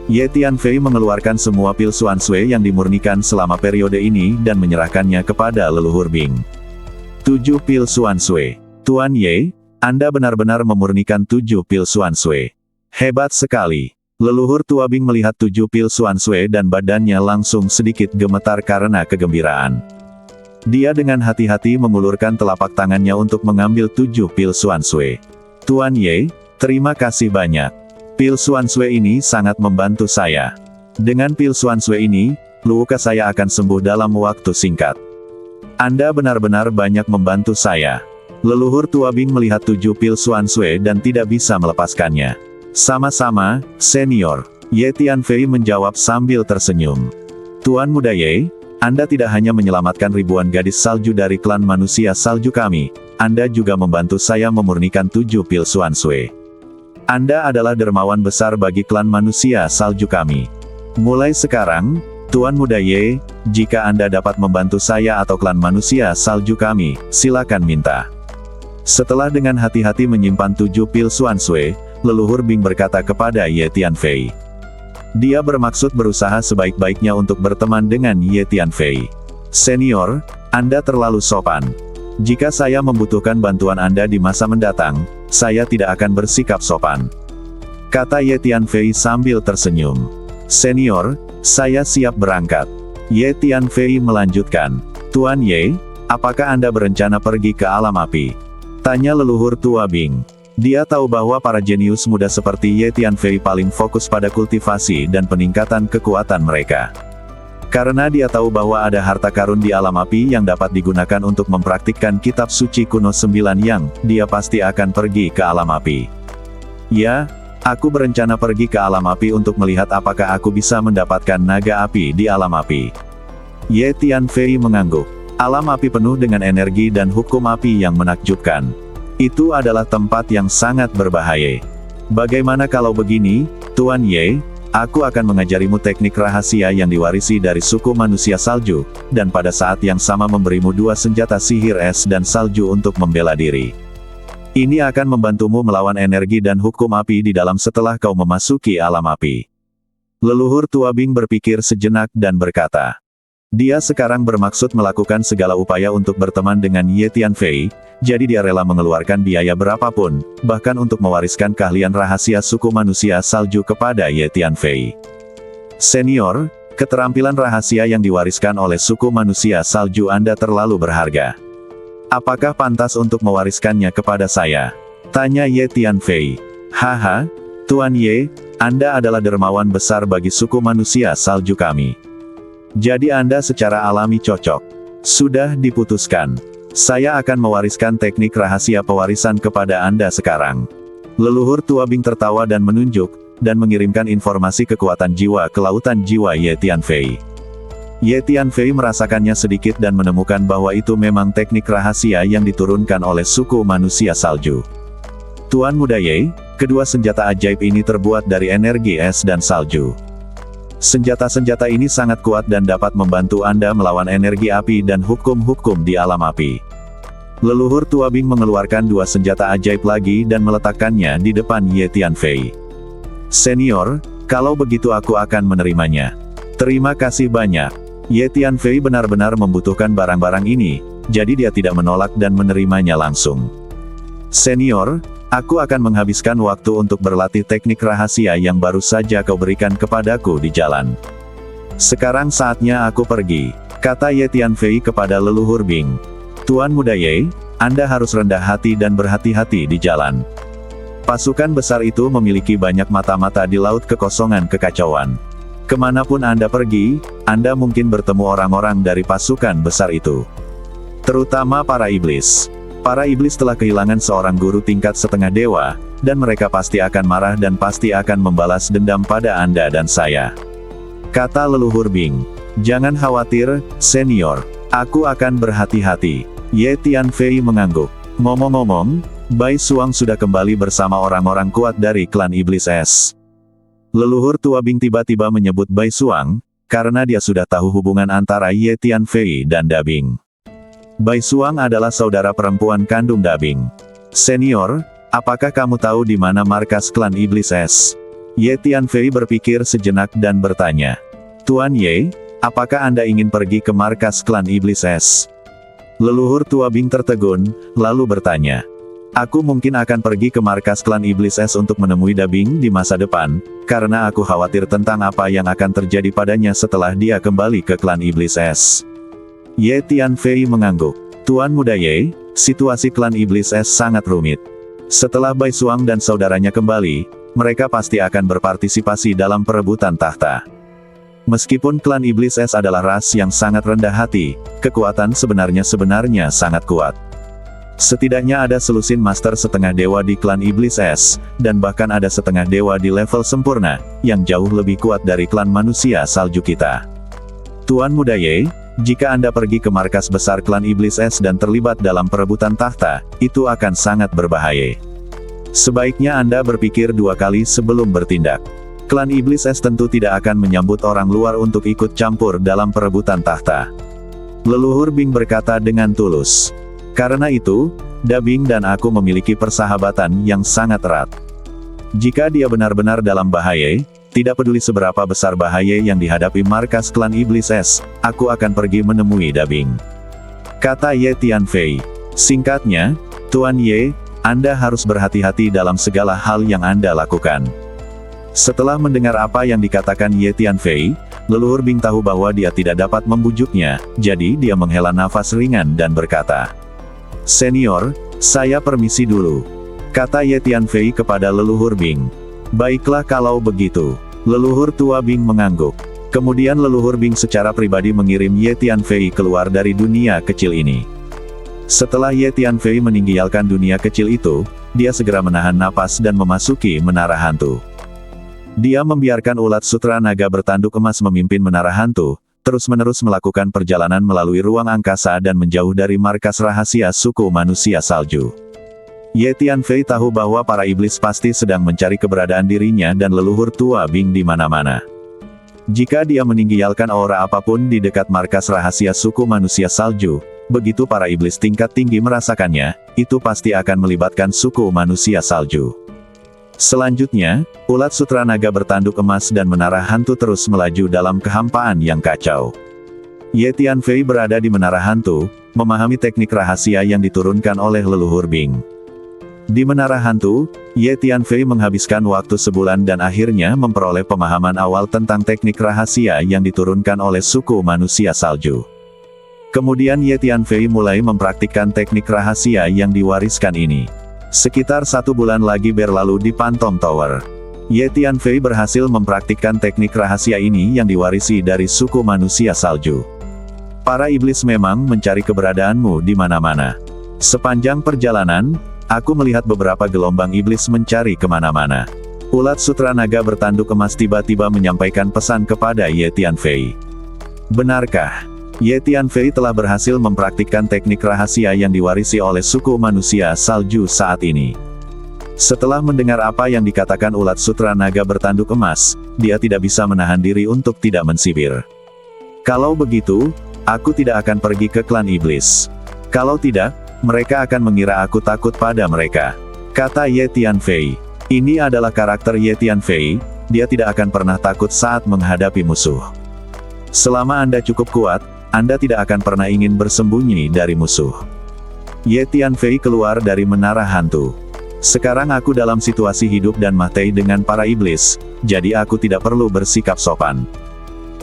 Ye Tianfei mengeluarkan semua pil Xuansui yang dimurnikan selama periode ini dan menyerahkannya kepada leluhur Bing. 7 pil Xuansui. Tuan Ye, Anda benar-benar memurnikan 7 pil Xuansui. Hebat sekali. Leluhur tua Bing melihat 7 pil Xuansui dan badannya langsung sedikit gemetar karena kegembiraan. Dia dengan hati-hati mengulurkan telapak tangannya untuk mengambil 7 pil Xuansui. Tuan Ye, terima kasih banyak. Pil Xuansui ini sangat membantu saya. Dengan pil Xuansui ini, luka saya akan sembuh dalam waktu singkat. Anda benar-benar banyak membantu saya. Leluhur tua Bing melihat 7 pil Xuansui dan tidak bisa melepaskannya. Sama-sama, senior. Ye Tianfei menjawab sambil tersenyum. Tuan Muda Ye, Anda tidak hanya menyelamatkan ribuan gadis salju dari klan manusia salju kami, Anda juga membantu saya memurnikan 7 pil Xuansui. Anda adalah dermawan besar bagi klan manusia salju kami. Mulai sekarang, Tuan Muda Ye, jika Anda dapat membantu saya atau klan manusia salju kami, silakan minta. Setelah dengan hati-hati menyimpan 7 pil Xuansui, leluhur Bing berkata kepada Ye Tianfei. Dia bermaksud berusaha sebaik-baiknya untuk berteman dengan Ye Tianfei. Senior, Anda terlalu sopan. Jika saya membutuhkan bantuan Anda di masa mendatang, saya tidak akan bersikap sopan. Kata Ye Tianfei sambil tersenyum. Senior, saya siap berangkat. Ye Tianfei melanjutkan. Tuan Ye, apakah Anda berencana pergi ke alam api? Tanya leluhur tua Bing. Dia tahu bahwa para jenius muda seperti Ye Tianfei paling fokus pada kultivasi dan peningkatan kekuatan mereka. Karena dia tahu bahwa ada harta karun di alam api yang dapat digunakan untuk mempraktikkan kitab suci kuno 9 yang, dia pasti akan pergi ke alam api. Ya, aku berencana pergi ke alam api untuk melihat apakah aku bisa mendapatkan naga api di alam api. Ye Tianfei mengangguk. Alam api penuh dengan energi dan hukum api yang menakjubkan. Itu adalah tempat yang sangat berbahaya. Bagaimana kalau begini, Tuan Ye? Aku akan mengajarimu teknik rahasia yang diwarisi dari suku manusia salju, dan pada saat yang sama memberimu 2 senjata sihir es dan salju untuk membela diri. Ini akan membantumu melawan energi dan hukum api di dalam setelah kau memasuki alam api. Leluhur tua Bing berpikir sejenak dan berkata. Dia sekarang bermaksud melakukan segala upaya untuk berteman dengan Ye Tianfei, jadi dia rela mengeluarkan biaya berapapun, bahkan untuk mewariskan keahlian rahasia suku manusia salju kepada Ye Tianfei. Senior, keterampilan rahasia yang diwariskan oleh suku manusia salju Anda terlalu berharga. Apakah pantas untuk mewariskannya kepada saya? Tanya Ye Tianfei. Haha, Tuan Ye, Anda adalah dermawan besar bagi suku manusia salju kami. Jadi Anda secara alami cocok. Sudah diputuskan. Saya akan mewariskan teknik rahasia pewarisan kepada Anda sekarang. Leluhur tua Bing tertawa dan menunjuk, dan mengirimkan informasi kekuatan jiwa ke lautan jiwa Ye Tianfei. Ye Tianfei merasakannya sedikit dan menemukan bahwa itu memang teknik rahasia yang diturunkan oleh suku manusia salju. Tuan Muda Ye, kedua senjata ajaib ini terbuat dari energi es dan salju. Senjata-senjata ini sangat kuat dan dapat membantu Anda melawan energi api dan hukum-hukum di alam api. Leluhur tua Bing mengeluarkan 2 senjata ajaib lagi dan meletakkannya di depan Ye Tianfei. Senior, kalau begitu aku akan menerimanya. Terima kasih banyak. Ye Tianfei benar-benar membutuhkan barang-barang ini, jadi dia tidak menolak dan menerimanya langsung. Senior, aku akan menghabiskan waktu untuk berlatih teknik rahasia yang baru saja kau berikan kepadaku di jalan. Sekarang saatnya aku pergi, kata Ye Tianfei kepada leluhur Bing. Tuan Muda Ye, Anda harus rendah hati dan berhati-hati di jalan. Pasukan besar itu memiliki banyak mata-mata di laut kekosongan kekacauan. Kemanapun Anda pergi, Anda mungkin bertemu orang-orang dari pasukan besar itu. Terutama para iblis. Para iblis telah kehilangan seorang guru tingkat setengah dewa, dan mereka pasti akan marah dan pasti akan membalas dendam pada Anda dan saya. Kata leluhur Bing. Jangan khawatir, senior. Aku akan berhati-hati. Ye Tianfei mengangguk. Ngomong-ngomong, Bai Suang sudah kembali bersama orang-orang kuat dari klan iblis es. Leluhur tua Bing tiba-tiba menyebut Bai Suang, karena dia sudah tahu hubungan antara Ye Tianfei dan Dabing. Bai Suang adalah saudara perempuan kandung Dabing. Senior, apakah kamu tahu di mana markas klan iblis es? Ye Tianfei berpikir sejenak dan bertanya. Tuan Ye, apakah Anda ingin pergi ke markas klan iblis es? Leluhur tua Bing tertegun, lalu bertanya. Aku mungkin akan pergi ke markas klan iblis es untuk menemui Dabing di masa depan, karena aku khawatir tentang apa yang akan terjadi padanya setelah dia kembali ke klan iblis es. Ye Tianfei mengangguk. Tuan Muda Ye, situasi klan iblis es sangat rumit. Setelah Bai Suang dan saudaranya kembali, mereka pasti akan berpartisipasi dalam perebutan tahta. Meskipun klan iblis es adalah ras yang sangat rendah hati, kekuatan sebenarnya sangat kuat. Setidaknya ada selusin master setengah dewa di klan iblis es, dan bahkan ada setengah dewa di level sempurna, yang jauh lebih kuat dari klan manusia salju kita. Tuan Muda Ye, jika Anda pergi ke markas besar klan iblis es dan terlibat dalam perebutan tahta, itu akan sangat berbahaya. Sebaiknya Anda berpikir 2 kali sebelum bertindak. Klan Iblis Es tentu tidak akan menyambut orang luar untuk ikut campur dalam perebutan tahta. Leluhur Bing berkata dengan tulus. Karena itu, Da Bing dan aku memiliki persahabatan yang sangat erat. Jika dia benar-benar dalam bahaya, tidak peduli seberapa besar bahaya yang dihadapi markas klan Iblis Es, aku akan pergi menemui Da Bing. Kata Ye Tianfei. Singkatnya, Tuan Ye, Anda harus berhati-hati dalam segala hal yang Anda lakukan. Setelah mendengar apa yang dikatakan Ye Tianfei, leluhur Bing tahu bahwa dia tidak dapat membujuknya, jadi dia menghela nafas ringan dan berkata, "Senior, saya permisi dulu," kata Ye Tianfei kepada leluhur Bing. "Baiklah kalau begitu." Leluhur tua Bing mengangguk. Kemudian leluhur Bing secara pribadi mengirim Ye Tianfei keluar dari dunia kecil ini. Setelah Ye Tianfei meninggalkan dunia kecil itu, dia segera menahan napas dan memasuki menara hantu. Dia membiarkan ulat sutra naga bertanduk emas memimpin menara hantu, terus-menerus melakukan perjalanan melalui ruang angkasa dan menjauh dari markas rahasia suku manusia salju. Ye Tianfei tahu bahwa para iblis pasti sedang mencari keberadaan dirinya dan leluhur tua Bing di mana-mana. Jika dia meninggalkan aura apapun di dekat markas rahasia suku manusia salju, begitu para iblis tingkat tinggi merasakannya, itu pasti akan melibatkan suku manusia salju. Selanjutnya, ulat sutra naga bertanduk emas dan menara hantu terus melaju dalam kehampaan yang kacau. Ye Tianfei berada di menara hantu, memahami teknik rahasia yang diturunkan oleh leluhur Bing. Di menara hantu, Ye Tianfei menghabiskan waktu sebulan dan akhirnya memperoleh pemahaman awal tentang teknik rahasia yang diturunkan oleh suku manusia salju. Kemudian Ye Tianfei mulai mempraktikkan teknik rahasia yang diwariskan ini. Sekitar 1 bulan lagi berlalu di Phantom Tower. Ye Tianfei berhasil mempraktikkan teknik rahasia ini yang diwarisi dari suku manusia salju. Para iblis memang mencari keberadaanmu di mana-mana. Sepanjang perjalanan, aku melihat beberapa gelombang iblis mencari kemana-mana. Ulat sutra naga bertanduk emas tiba-tiba menyampaikan pesan kepada Ye Tianfei. Benarkah? Ye Tianfei telah berhasil mempraktikkan teknik rahasia yang diwarisi oleh suku manusia salju saat ini. Setelah mendengar apa yang dikatakan ulat sutra naga bertanduk emas, dia tidak bisa menahan diri untuk tidak mensibir. Kalau begitu, aku tidak akan pergi ke klan iblis. Kalau tidak, mereka akan mengira aku takut pada mereka, kata Ye Tianfei. Ini adalah karakter Ye Tianfei, dia tidak akan pernah takut saat menghadapi musuh. Selama Anda cukup kuat, Anda tidak akan pernah ingin bersembunyi dari musuh. Ye Tianfei keluar dari menara hantu. Sekarang aku dalam situasi hidup dan mati dengan para iblis, jadi aku tidak perlu bersikap sopan.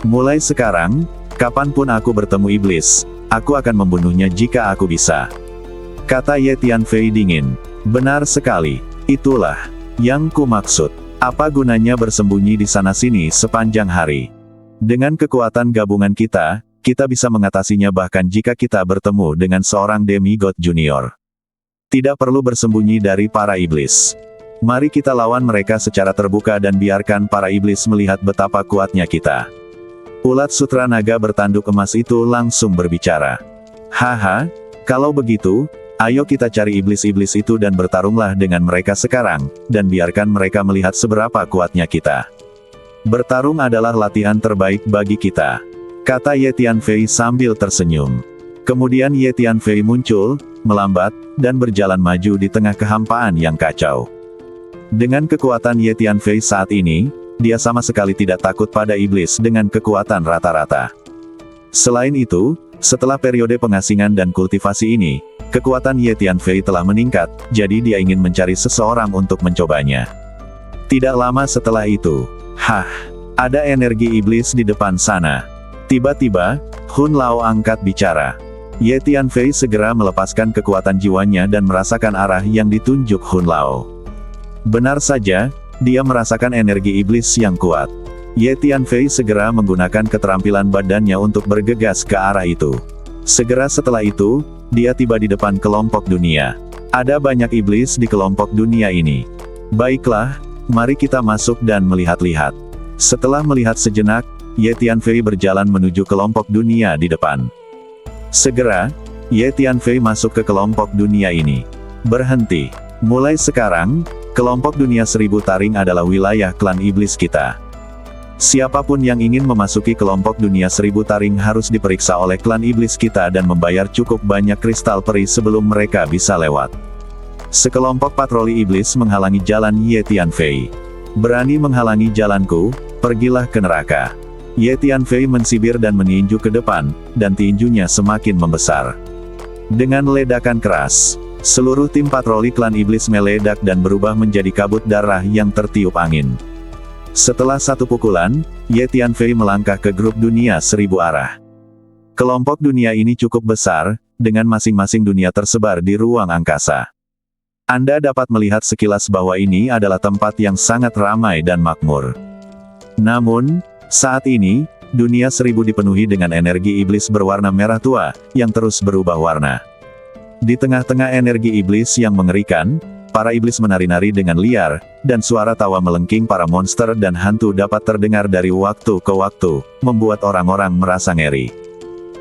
Mulai sekarang, kapanpun aku bertemu iblis, aku akan membunuhnya jika aku bisa, kata Ye Tianfei dingin. Benar sekali, itulah yang ku maksud. Apa gunanya bersembunyi di sana-sini sepanjang hari? Dengan kekuatan gabungan kita bisa mengatasinya bahkan jika kita bertemu dengan seorang demigod junior. Tidak perlu bersembunyi dari para iblis. Mari kita lawan mereka secara terbuka dan biarkan para iblis melihat betapa kuatnya kita. Ulat sutra naga bertanduk emas itu langsung berbicara. Haha, kalau begitu, ayo kita cari iblis-iblis itu dan bertarunglah dengan mereka sekarang, dan biarkan mereka melihat seberapa kuatnya kita. Bertarung adalah latihan terbaik bagi kita, kata Ye Tianfei sambil tersenyum. Kemudian Ye Tianfei muncul, melambat, dan berjalan maju di tengah kehampaan yang kacau. Dengan kekuatan Ye Tianfei saat ini, dia sama sekali tidak takut pada iblis dengan kekuatan rata-rata. Selain itu, setelah periode pengasingan dan kultivasi ini, kekuatan Ye Tianfei telah meningkat, jadi dia ingin mencari seseorang untuk mencobanya. Tidak lama setelah itu, ada energi iblis di depan sana. Tiba-tiba, Hun Lao angkat bicara. Ye Tianfei segera melepaskan kekuatan jiwanya dan merasakan arah yang ditunjuk Hun Lao. Benar saja, dia merasakan energi iblis yang kuat. Ye Tianfei segera menggunakan keterampilan badannya untuk bergegas ke arah itu. Segera setelah itu, dia tiba di depan kelompok dunia. Ada banyak iblis di kelompok dunia ini. Baiklah, mari kita masuk dan melihat-lihat. Setelah melihat sejenak, Ye Tianfei berjalan menuju kelompok dunia di depan. Segera, Ye Tianfei masuk ke kelompok dunia ini. Berhenti. Mulai sekarang, Kelompok Dunia Seribu Taring adalah wilayah klan iblis kita. Siapapun yang ingin memasuki kelompok Dunia Seribu Taring harus diperiksa oleh klan iblis kita dan membayar cukup banyak kristal peri sebelum mereka bisa lewat. Sekelompok patroli iblis menghalangi jalan Ye Tianfei. Berani menghalangi jalanku, pergilah ke neraka. Ye Tianfei mensibir dan meninju ke depan, dan tinjunya semakin membesar. Dengan ledakan keras, seluruh tim patroli klan iblis meledak dan berubah menjadi kabut darah yang tertiup angin. Setelah satu pukulan, Ye Tianfei melangkah ke grup Dunia Seribu Arah. Kelompok dunia ini cukup besar, dengan masing-masing dunia tersebar di ruang angkasa. Anda dapat melihat sekilas bahwa ini adalah tempat yang sangat ramai dan makmur. Namun, saat ini, Dunia Seribu dipenuhi dengan energi iblis berwarna merah tua, yang terus berubah warna. Di tengah-tengah energi iblis yang mengerikan, para iblis menari-nari dengan liar, dan suara tawa melengking para monster dan hantu dapat terdengar dari waktu ke waktu, membuat orang-orang merasa ngeri.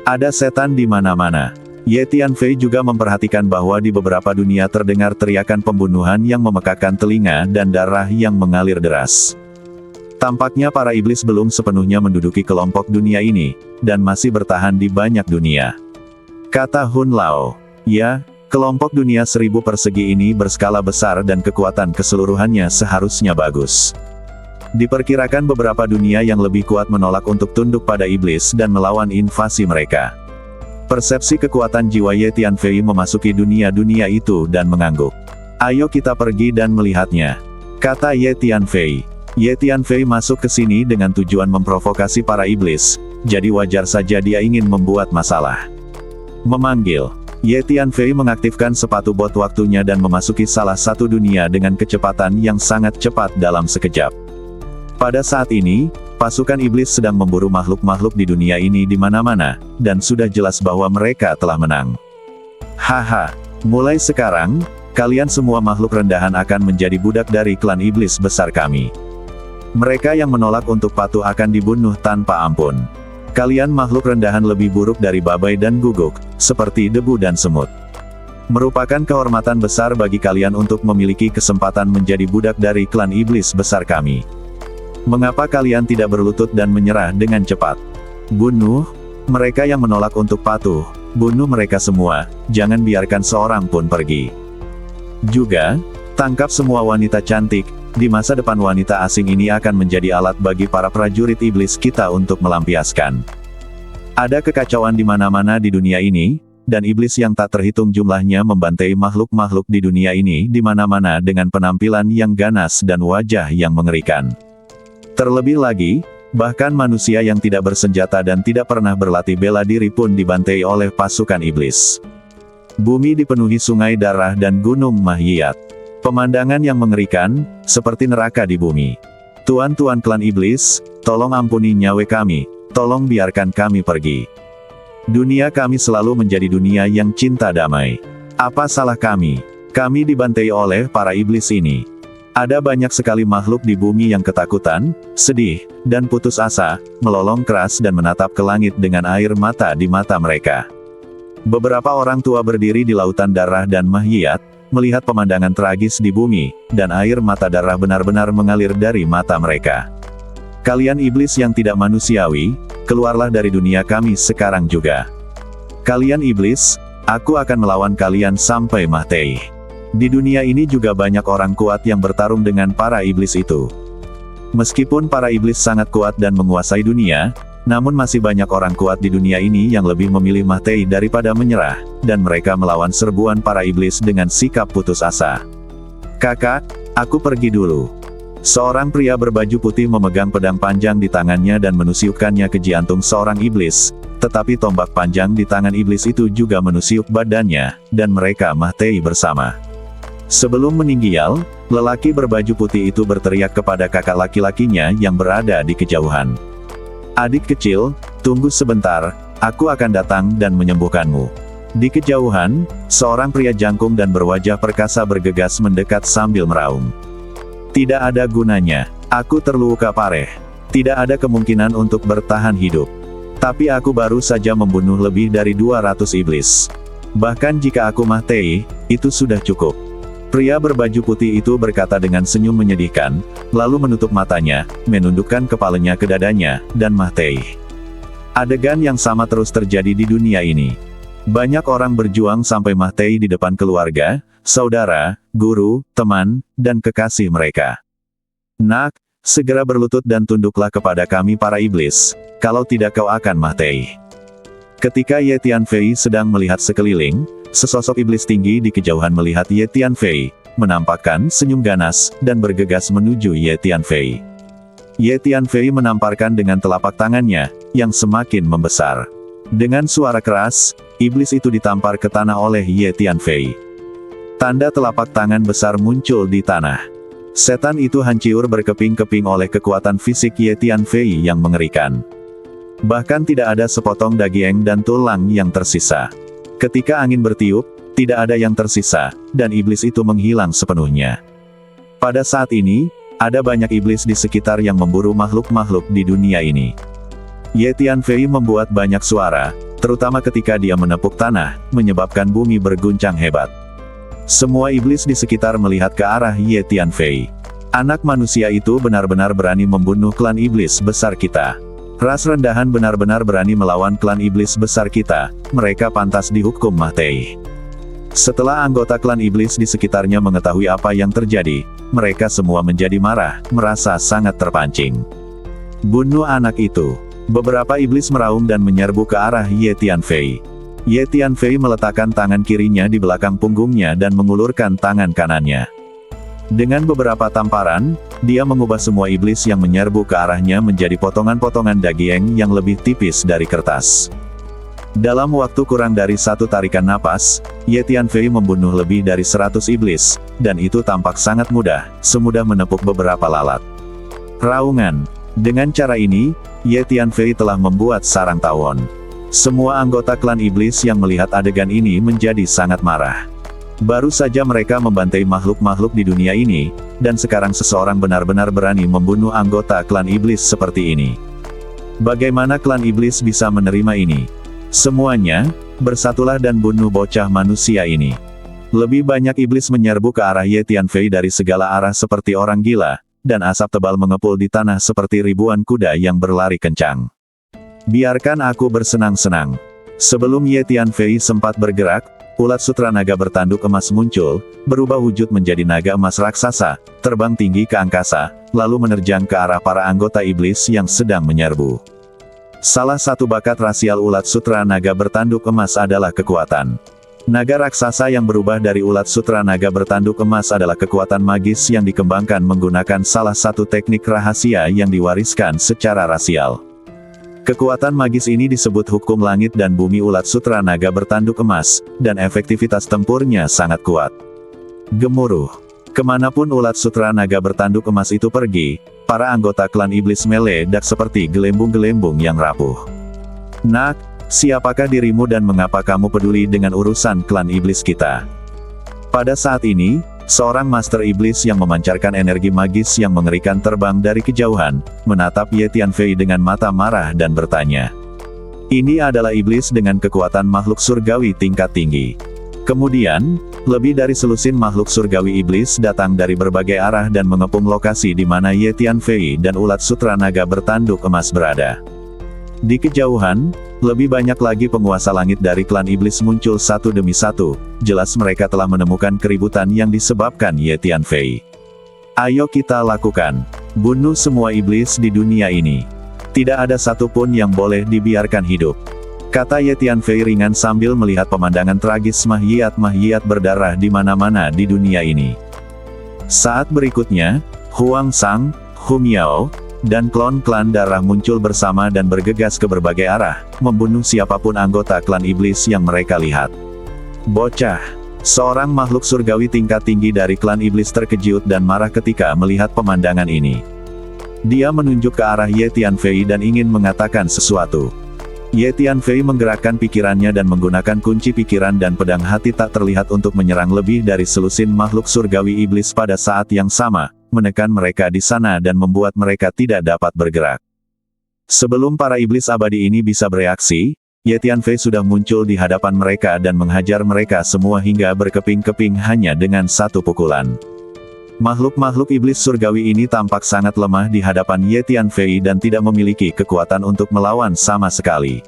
Ada setan di mana-mana. Ye Tianfei juga memperhatikan bahwa di beberapa dunia terdengar teriakan pembunuhan yang memekakkan telinga dan darah yang mengalir deras. Tampaknya para iblis belum sepenuhnya menduduki kelompok dunia ini, dan masih bertahan di banyak dunia. Kata Hun Lao, ya, kelompok Dunia Seribu persegi ini berskala besar dan kekuatan keseluruhannya seharusnya bagus. Diperkirakan beberapa dunia yang lebih kuat menolak untuk tunduk pada iblis dan melawan invasi mereka. Persepsi kekuatan jiwa Ye Tianfei memasuki dunia-dunia itu dan mengangguk. Ayo kita pergi dan melihatnya, kata Ye Tianfei. Ye Tianfei masuk ke sini dengan tujuan memprovokasi para iblis, jadi wajar saja dia ingin membuat masalah. Memanggil. Ye Tianfei mengaktifkan sepatu bot waktunya dan memasuki salah satu dunia dengan kecepatan yang sangat cepat dalam sekejap. Pada saat ini, pasukan iblis sedang memburu makhluk-makhluk di dunia ini di mana-mana, dan sudah jelas bahwa mereka telah menang. Haha, mulai sekarang, kalian semua makhluk rendahan akan menjadi budak dari klan iblis besar kami. Mereka yang menolak untuk patuh akan dibunuh tanpa ampun. Kalian makhluk rendahan lebih buruk dari babai dan guguk, seperti debu dan semut. Merupakan kehormatan besar bagi kalian untuk memiliki kesempatan menjadi budak dari klan iblis besar kami. Mengapa kalian tidak berlutut dan menyerah dengan cepat? Bunuh mereka yang menolak untuk patuh, bunuh mereka semua, jangan biarkan seorang pun pergi. Juga, tangkap semua wanita cantik. Di masa depan wanita asing ini akan menjadi alat bagi para prajurit iblis kita untuk melampiaskan. Ada kekacauan di mana-mana di dunia ini, dan iblis yang tak terhitung jumlahnya membantai makhluk-makhluk di dunia ini di mana-mana dengan penampilan yang ganas dan wajah yang mengerikan. Terlebih lagi, bahkan manusia yang tidak bersenjata dan tidak pernah berlatih bela diri pun dibantai oleh pasukan iblis. Bumi dipenuhi sungai darah dan gunung mahyiyat. Pemandangan yang mengerikan, seperti neraka di bumi. Tuan-tuan klan iblis, tolong ampuni nyawa kami, tolong biarkan kami pergi. Dunia kami selalu menjadi dunia yang cinta damai. Apa salah kami? Kami dibantai oleh para iblis ini. Ada banyak sekali makhluk di bumi yang ketakutan, sedih, dan putus asa, melolong keras dan menatap ke langit dengan air mata di mata mereka. Beberapa orang tua berdiri di lautan darah dan mahyiyat, melihat pemandangan tragis di bumi, dan air mata darah benar-benar mengalir dari mata mereka. Kalian iblis yang tidak manusiawi, keluarlah dari dunia kami sekarang juga. Kalian iblis, aku akan melawan kalian sampai mati. Di dunia ini juga banyak orang kuat yang bertarung dengan para iblis itu. Meskipun para iblis sangat kuat dan menguasai dunia, namun masih banyak orang kuat di dunia ini yang lebih memilih mati daripada menyerah, dan mereka melawan serbuan para iblis dengan sikap putus asa. Kakak, aku pergi dulu. Seorang pria berbaju putih memegang pedang panjang di tangannya dan menusukkannya ke jantung seorang iblis, tetapi tombak panjang di tangan iblis itu juga menusuk badannya, dan mereka mati bersama. Sebelum meninggal, lelaki berbaju putih itu berteriak kepada kakak laki-lakinya yang berada di kejauhan. Adik kecil, tunggu sebentar, aku akan datang dan menyembuhkanmu. Di kejauhan, seorang pria jangkung dan berwajah perkasa bergegas mendekat sambil meraung. Tidak ada gunanya, aku terluka parah. Tidak ada kemungkinan untuk bertahan hidup. Tapi aku baru saja membunuh lebih dari 200 iblis. Bahkan jika aku mati, itu sudah cukup. Pria berbaju putih itu berkata dengan senyum menyedihkan, lalu menutup matanya, menundukkan kepalanya ke dadanya, dan mati. Adegan yang sama terus terjadi di dunia ini. Banyak orang berjuang sampai mati di depan keluarga, saudara, guru, teman, dan kekasih mereka. Nak, segera berlutut dan tunduklah kepada kami para iblis, kalau tidak kau akan mati. Ketika Ye Tianfei sedang melihat sekeliling, sesosok iblis tinggi di kejauhan melihat Ye Tianfei, menampakkan senyum ganas, dan bergegas menuju Ye Tianfei. Ye Tianfei menamparkan dengan telapak tangannya, yang semakin membesar. Dengan suara keras, iblis itu ditampar ke tanah oleh Ye Tianfei. Tanda telapak tangan besar muncul di tanah. Setan itu hancur berkeping-keping oleh kekuatan fisik Ye Tianfei yang mengerikan. Bahkan tidak ada sepotong daging dan tulang yang tersisa. Ketika angin bertiup, tidak ada yang tersisa, dan iblis itu menghilang sepenuhnya. Pada saat ini, ada banyak iblis di sekitar yang memburu makhluk-makhluk di dunia ini. Ye Tianfei membuat banyak suara, terutama ketika dia menepuk tanah, menyebabkan bumi berguncang hebat. Semua iblis di sekitar melihat ke arah Ye Tianfei. Anak manusia itu benar-benar berani membunuh klan iblis besar kita. Ras rendahan benar-benar berani melawan klan iblis besar kita, mereka pantas dihukum mati. Setelah anggota klan iblis di sekitarnya mengetahui apa yang terjadi, mereka semua menjadi marah, merasa sangat terpancing. Bunuh anak itu. Beberapa iblis meraung dan menyerbu ke arah Ye Tianfei. Ye Tianfei meletakkan tangan kirinya di belakang punggungnya dan mengulurkan tangan kanannya. Dengan beberapa tamparan, dia mengubah semua iblis yang menyerbu ke arahnya menjadi potongan-potongan daging yang lebih tipis dari kertas. Dalam waktu kurang dari satu tarikan napas, Ye Tianfei membunuh lebih dari 100 iblis, dan itu tampak sangat mudah, semudah menepuk beberapa lalat. Raungan. Dengan cara ini, Ye Tianfei telah membuat sarang tawon. Semua anggota klan iblis yang melihat adegan ini menjadi sangat marah. Baru saja mereka membantai makhluk-makhluk di dunia ini, dan sekarang seseorang benar-benar berani membunuh anggota klan iblis seperti ini. Bagaimana klan iblis bisa menerima ini? Semuanya, bersatulah dan bunuh bocah manusia ini. Lebih banyak iblis menyerbu ke arah Ye Tianfei dari segala arah seperti orang gila, dan asap tebal mengepul di tanah seperti ribuan kuda yang berlari kencang. Biarkan aku bersenang-senang. Sebelum Ye Tianfei sempat bergerak, ulat sutra naga bertanduk emas muncul, berubah wujud menjadi naga emas raksasa, terbang tinggi ke angkasa, lalu menerjang ke arah para anggota iblis yang sedang menyerbu. Salah satu bakat rasial ulat sutra naga bertanduk emas adalah kekuatan. Naga raksasa yang berubah dari ulat sutra naga bertanduk emas adalah kekuatan magis yang dikembangkan menggunakan salah satu teknik rahasia yang diwariskan secara rasial. Kekuatan magis ini disebut hukum langit dan bumi ulat sutra naga bertanduk emas, dan efektivitas tempurnya sangat kuat. Gemuruh. Kemanapun ulat sutra naga bertanduk emas itu pergi, para anggota klan iblis meledak seperti gelembung-gelembung yang rapuh. Nak, siapakah dirimu dan mengapa kamu peduli dengan urusan klan iblis kita? Pada saat ini, seorang master iblis yang memancarkan energi magis yang mengerikan terbang dari kejauhan, menatap Ye Tianfei dengan mata marah dan bertanya. Ini adalah iblis dengan kekuatan makhluk surgawi tingkat tinggi. Kemudian, lebih dari selusin makhluk surgawi iblis datang dari berbagai arah dan mengepung lokasi di mana Ye Tianfei dan ulat sutra naga bertanduk emas berada. Di kejauhan, lebih banyak lagi penguasa langit dari klan iblis muncul satu demi satu, jelas mereka telah menemukan keributan yang disebabkan Ye Tianfei. Ayo kita lakukan. Bunuh semua iblis di dunia ini. Tidak ada satupun yang boleh dibiarkan hidup. Kata Ye Tianfei ringan sambil melihat pemandangan tragis mahiat-mahiat berdarah di mana-mana di dunia ini. Saat berikutnya, Huang Sang, Hu Miao, dan klon-klan darah muncul bersama dan bergegas ke berbagai arah, membunuh siapapun anggota klan iblis yang mereka lihat. Bocah. Seorang makhluk surgawi tingkat tinggi dari klan iblis terkejut dan marah ketika melihat pemandangan ini. Dia menunjuk ke arah Ye Tianfei dan ingin mengatakan sesuatu. Ye Tianfei menggerakkan pikirannya dan menggunakan kunci pikiran dan pedang hati tak terlihat untuk menyerang lebih dari selusin makhluk surgawi iblis pada saat yang sama, menekan mereka di sana dan membuat mereka tidak dapat bergerak. Sebelum para iblis abadi ini bisa bereaksi, Ye Tianfei sudah muncul di hadapan mereka dan menghajar mereka semua hingga berkeping-keping hanya dengan satu pukulan. Makhluk-makhluk iblis surgawi ini tampak sangat lemah di hadapan Ye Tianfei dan tidak memiliki kekuatan untuk melawan sama sekali.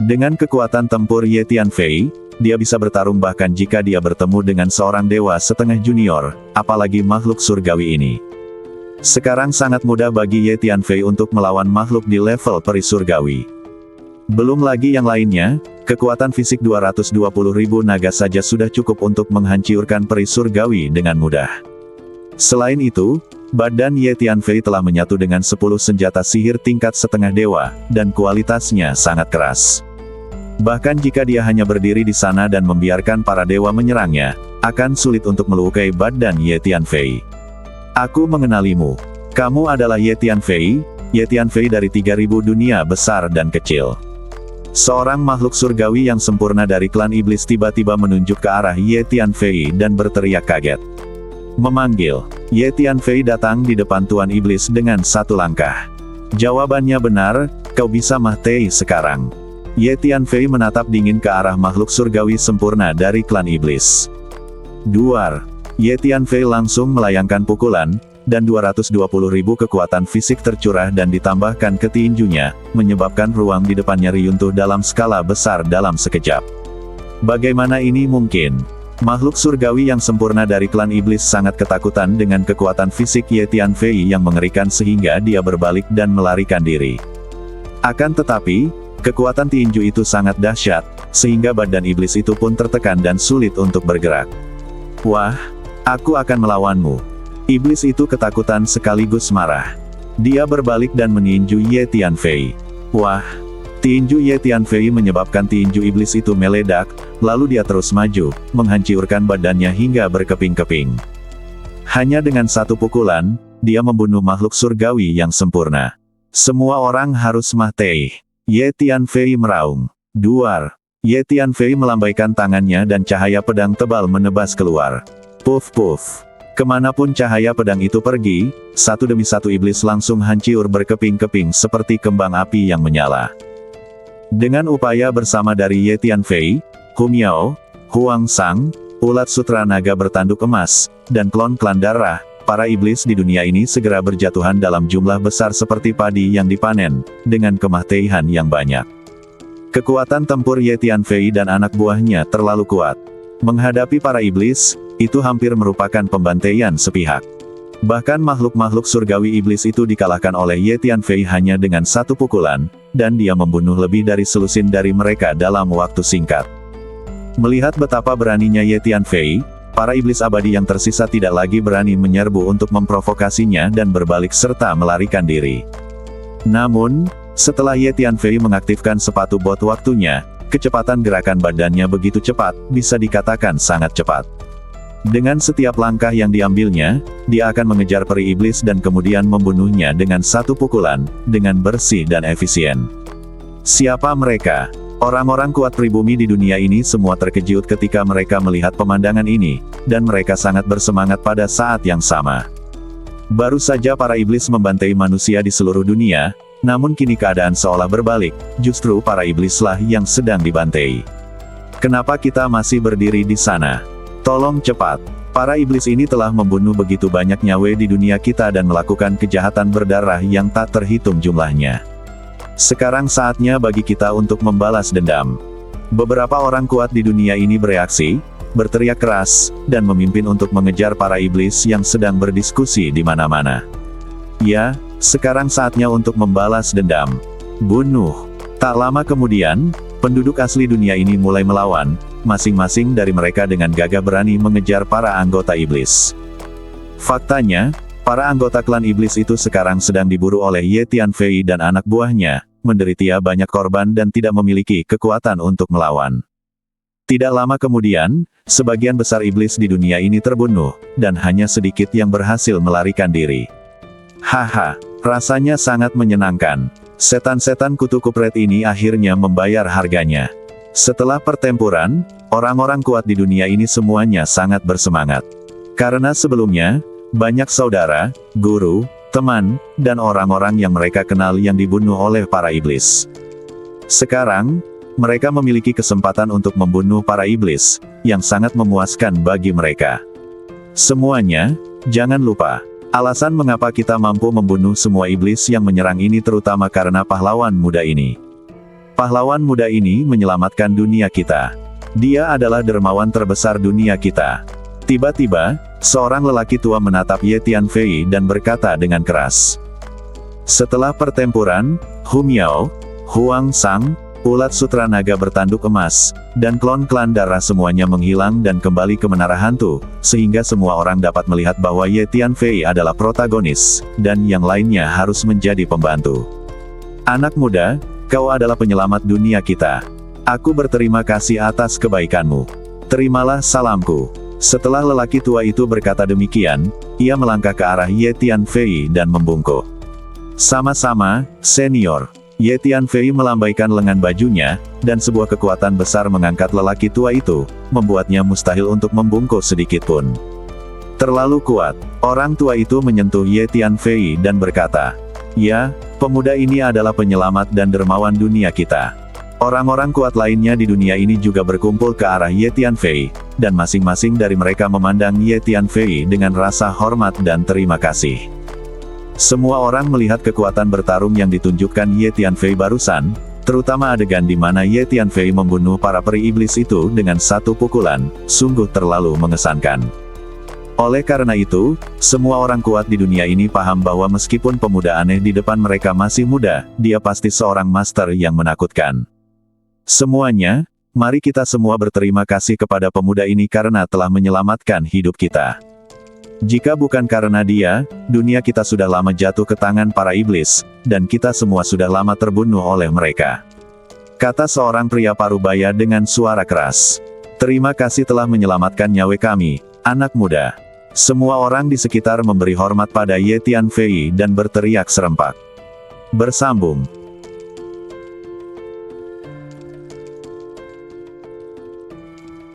Dengan kekuatan tempur Ye Tianfei, dia bisa bertarung bahkan jika dia bertemu dengan seorang dewa setengah junior, apalagi makhluk surgawi ini. Sekarang sangat mudah bagi Ye Tianfei untuk melawan makhluk di level peri surgawi. Belum lagi yang lainnya, kekuatan fisik 220.000 naga saja sudah cukup untuk menghancurkan peri surgawi dengan mudah. Selain itu, badan Ye Tianfei telah menyatu dengan 10 senjata sihir tingkat setengah dewa, dan kualitasnya sangat keras. Bahkan jika dia hanya berdiri di sana dan membiarkan para dewa menyerangnya, akan sulit untuk melukai badan Ye Tianfei. Aku mengenalimu. Kamu adalah Ye Tianfei dari 3000 dunia besar dan kecil. Seorang makhluk surgawi yang sempurna dari klan iblis tiba-tiba menunjuk ke arah Ye Tianfei dan berteriak kaget. Memanggil. Ye Tianfei datang di depan Tuan Iblis dengan satu langkah. Jawabannya benar, kau bisa mati sekarang. Ye Tianfei menatap dingin ke arah makhluk surgawi sempurna dari klan iblis. Duar. Ye Tianfei langsung melayangkan pukulan, dan 220.000 kekuatan fisik tercurah dan ditambahkan ke tinjunya, menyebabkan ruang di depannya runtuh dalam skala besar dalam sekejap. Bagaimana ini mungkin? Makhluk surgawi yang sempurna dari klan iblis sangat ketakutan dengan kekuatan fisik Ye Tianfei yang mengerikan sehingga dia berbalik dan melarikan diri. Akan tetapi, kekuatan tinju itu sangat dahsyat, sehingga badan iblis itu pun tertekan dan sulit untuk bergerak. Wah, aku akan melawanmu. Iblis itu ketakutan sekaligus marah. Dia berbalik dan meninju Ye Tianfei. Wah, tinju Ye Tianfei menyebabkan tinju iblis itu meledak, lalu dia terus maju, menghancurkan badannya hingga berkeping-keping. Hanya dengan satu pukulan, dia membunuh makhluk surgawi yang sempurna. Semua orang harus mati. Ye Tianfei meraung. Duar. Ye Tianfei melambaikan tangannya dan cahaya pedang tebal menebas keluar. Puf-puf. Kemanapun cahaya pedang itu pergi, satu demi satu iblis langsung hancur berkeping-keping seperti kembang api yang menyala. Dengan upaya bersama dari Ye Tianfei, Hu Miao, Huang Sang, ulat sutra naga bertanduk emas, dan klon-klan darah, para iblis di dunia ini segera berjatuhan dalam jumlah besar seperti padi yang dipanen, dengan kematian yang banyak. Kekuatan tempur Ye Tianfei dan anak buahnya terlalu kuat. Menghadapi para iblis, itu hampir merupakan pembantaian sepihak. Bahkan makhluk-makhluk surgawi iblis itu dikalahkan oleh Ye Tianfei hanya dengan satu pukulan, dan dia membunuh lebih dari selusin dari mereka dalam waktu singkat. Melihat betapa beraninya Ye Tianfei, para iblis abadi yang tersisa tidak lagi berani menyerbu untuk memprovokasinya dan berbalik serta melarikan diri. Namun, setelah Ye Tianfei mengaktifkan sepatu bot waktunya, kecepatan gerakan badannya begitu cepat, bisa dikatakan sangat cepat. Dengan setiap langkah yang diambilnya, dia akan mengejar peri iblis dan kemudian membunuhnya dengan satu pukulan, dengan bersih dan efisien. Siapa mereka? Orang-orang kuat pribumi di dunia ini semua terkejut ketika mereka melihat pemandangan ini, dan mereka sangat bersemangat pada saat yang sama. Baru saja para iblis membantai manusia di seluruh dunia, namun kini keadaan seolah berbalik, justru para iblislah yang sedang dibantai. Kenapa kita masih berdiri di sana? Tolong cepat. Para iblis ini telah membunuh begitu banyak nyawa di dunia kita dan melakukan kejahatan berdarah yang tak terhitung jumlahnya. Sekarang saatnya bagi kita untuk membalas dendam. Beberapa orang kuat di dunia ini bereaksi, berteriak keras, dan memimpin untuk mengejar para iblis yang sedang berdiskusi di mana-mana. Ya, sekarang saatnya untuk membalas dendam. Bunuh. Tak lama kemudian, penduduk asli dunia ini mulai melawan, masing-masing dari mereka dengan gagah berani mengejar para anggota iblis. Faktanya, para anggota klan iblis itu sekarang sedang diburu oleh Ye Tianfei dan anak buahnya, menderita banyak korban dan tidak memiliki kekuatan untuk melawan. Tidak lama kemudian, sebagian besar iblis di dunia ini terbunuh, dan hanya sedikit yang berhasil melarikan diri. Haha, rasanya sangat menyenangkan. Setan-setan kutu kupret ini akhirnya membayar harganya. Setelah pertempuran, orang-orang kuat di dunia ini semuanya sangat bersemangat. Karena sebelumnya, banyak saudara, guru, teman, dan orang-orang yang mereka kenal yang dibunuh oleh para iblis. Sekarang, mereka memiliki kesempatan untuk membunuh para iblis, yang sangat memuaskan bagi mereka. Semuanya, jangan lupa, alasan mengapa kita mampu membunuh semua iblis yang menyerang ini terutama karena pahlawan muda ini. Pahlawan muda ini menyelamatkan dunia kita. Dia adalah dermawan terbesar dunia kita. Tiba-tiba, seorang lelaki tua menatap Ye Tianfei dan berkata dengan keras. Setelah pertempuran, Hu Miao, Huang Sang, ulat sutra naga bertanduk emas, dan klon-klan darah semuanya menghilang dan kembali ke menara hantu, sehingga semua orang dapat melihat bahwa Ye Tianfei adalah protagonis, dan yang lainnya harus menjadi pembantu. Anak muda, kau adalah penyelamat dunia kita. Aku berterima kasih atas kebaikanmu. Terimalah salamku. Setelah lelaki tua itu berkata demikian, ia melangkah ke arah Ye Tianfei dan membungkuk. Sama-sama, senior. Ye Tianfei melambaikan lengan bajunya, dan sebuah kekuatan besar mengangkat lelaki tua itu, membuatnya mustahil untuk membungkuk sedikitpun. Terlalu kuat. Orang tua itu menyentuh Ye Tianfei dan berkata, "Ya, pemuda ini adalah penyelamat dan dermawan dunia kita." Orang-orang kuat lainnya di dunia ini juga berkumpul ke arah Ye Tianfei, dan masing-masing dari mereka memandang Ye Tianfei dengan rasa hormat dan terima kasih. Semua orang melihat kekuatan bertarung yang ditunjukkan Ye Tianfei barusan, terutama adegan di mana Ye Tianfei membunuh para peri iblis itu dengan satu pukulan, sungguh terlalu mengesankan. Oleh karena itu, semua orang kuat di dunia ini paham bahwa meskipun pemuda aneh di depan mereka masih muda, dia pasti seorang master yang menakutkan. Semuanya, mari kita semua berterima kasih kepada pemuda ini karena telah menyelamatkan hidup kita. Jika bukan karena dia, dunia kita sudah lama jatuh ke tangan para iblis, dan kita semua sudah lama terbunuh oleh mereka. Kata seorang pria parubaya dengan suara keras. Terima kasih telah menyelamatkan nyawa kami, anak muda. Semua orang di sekitar memberi hormat pada Ye Tianfei dan berteriak serempak. Bersambung.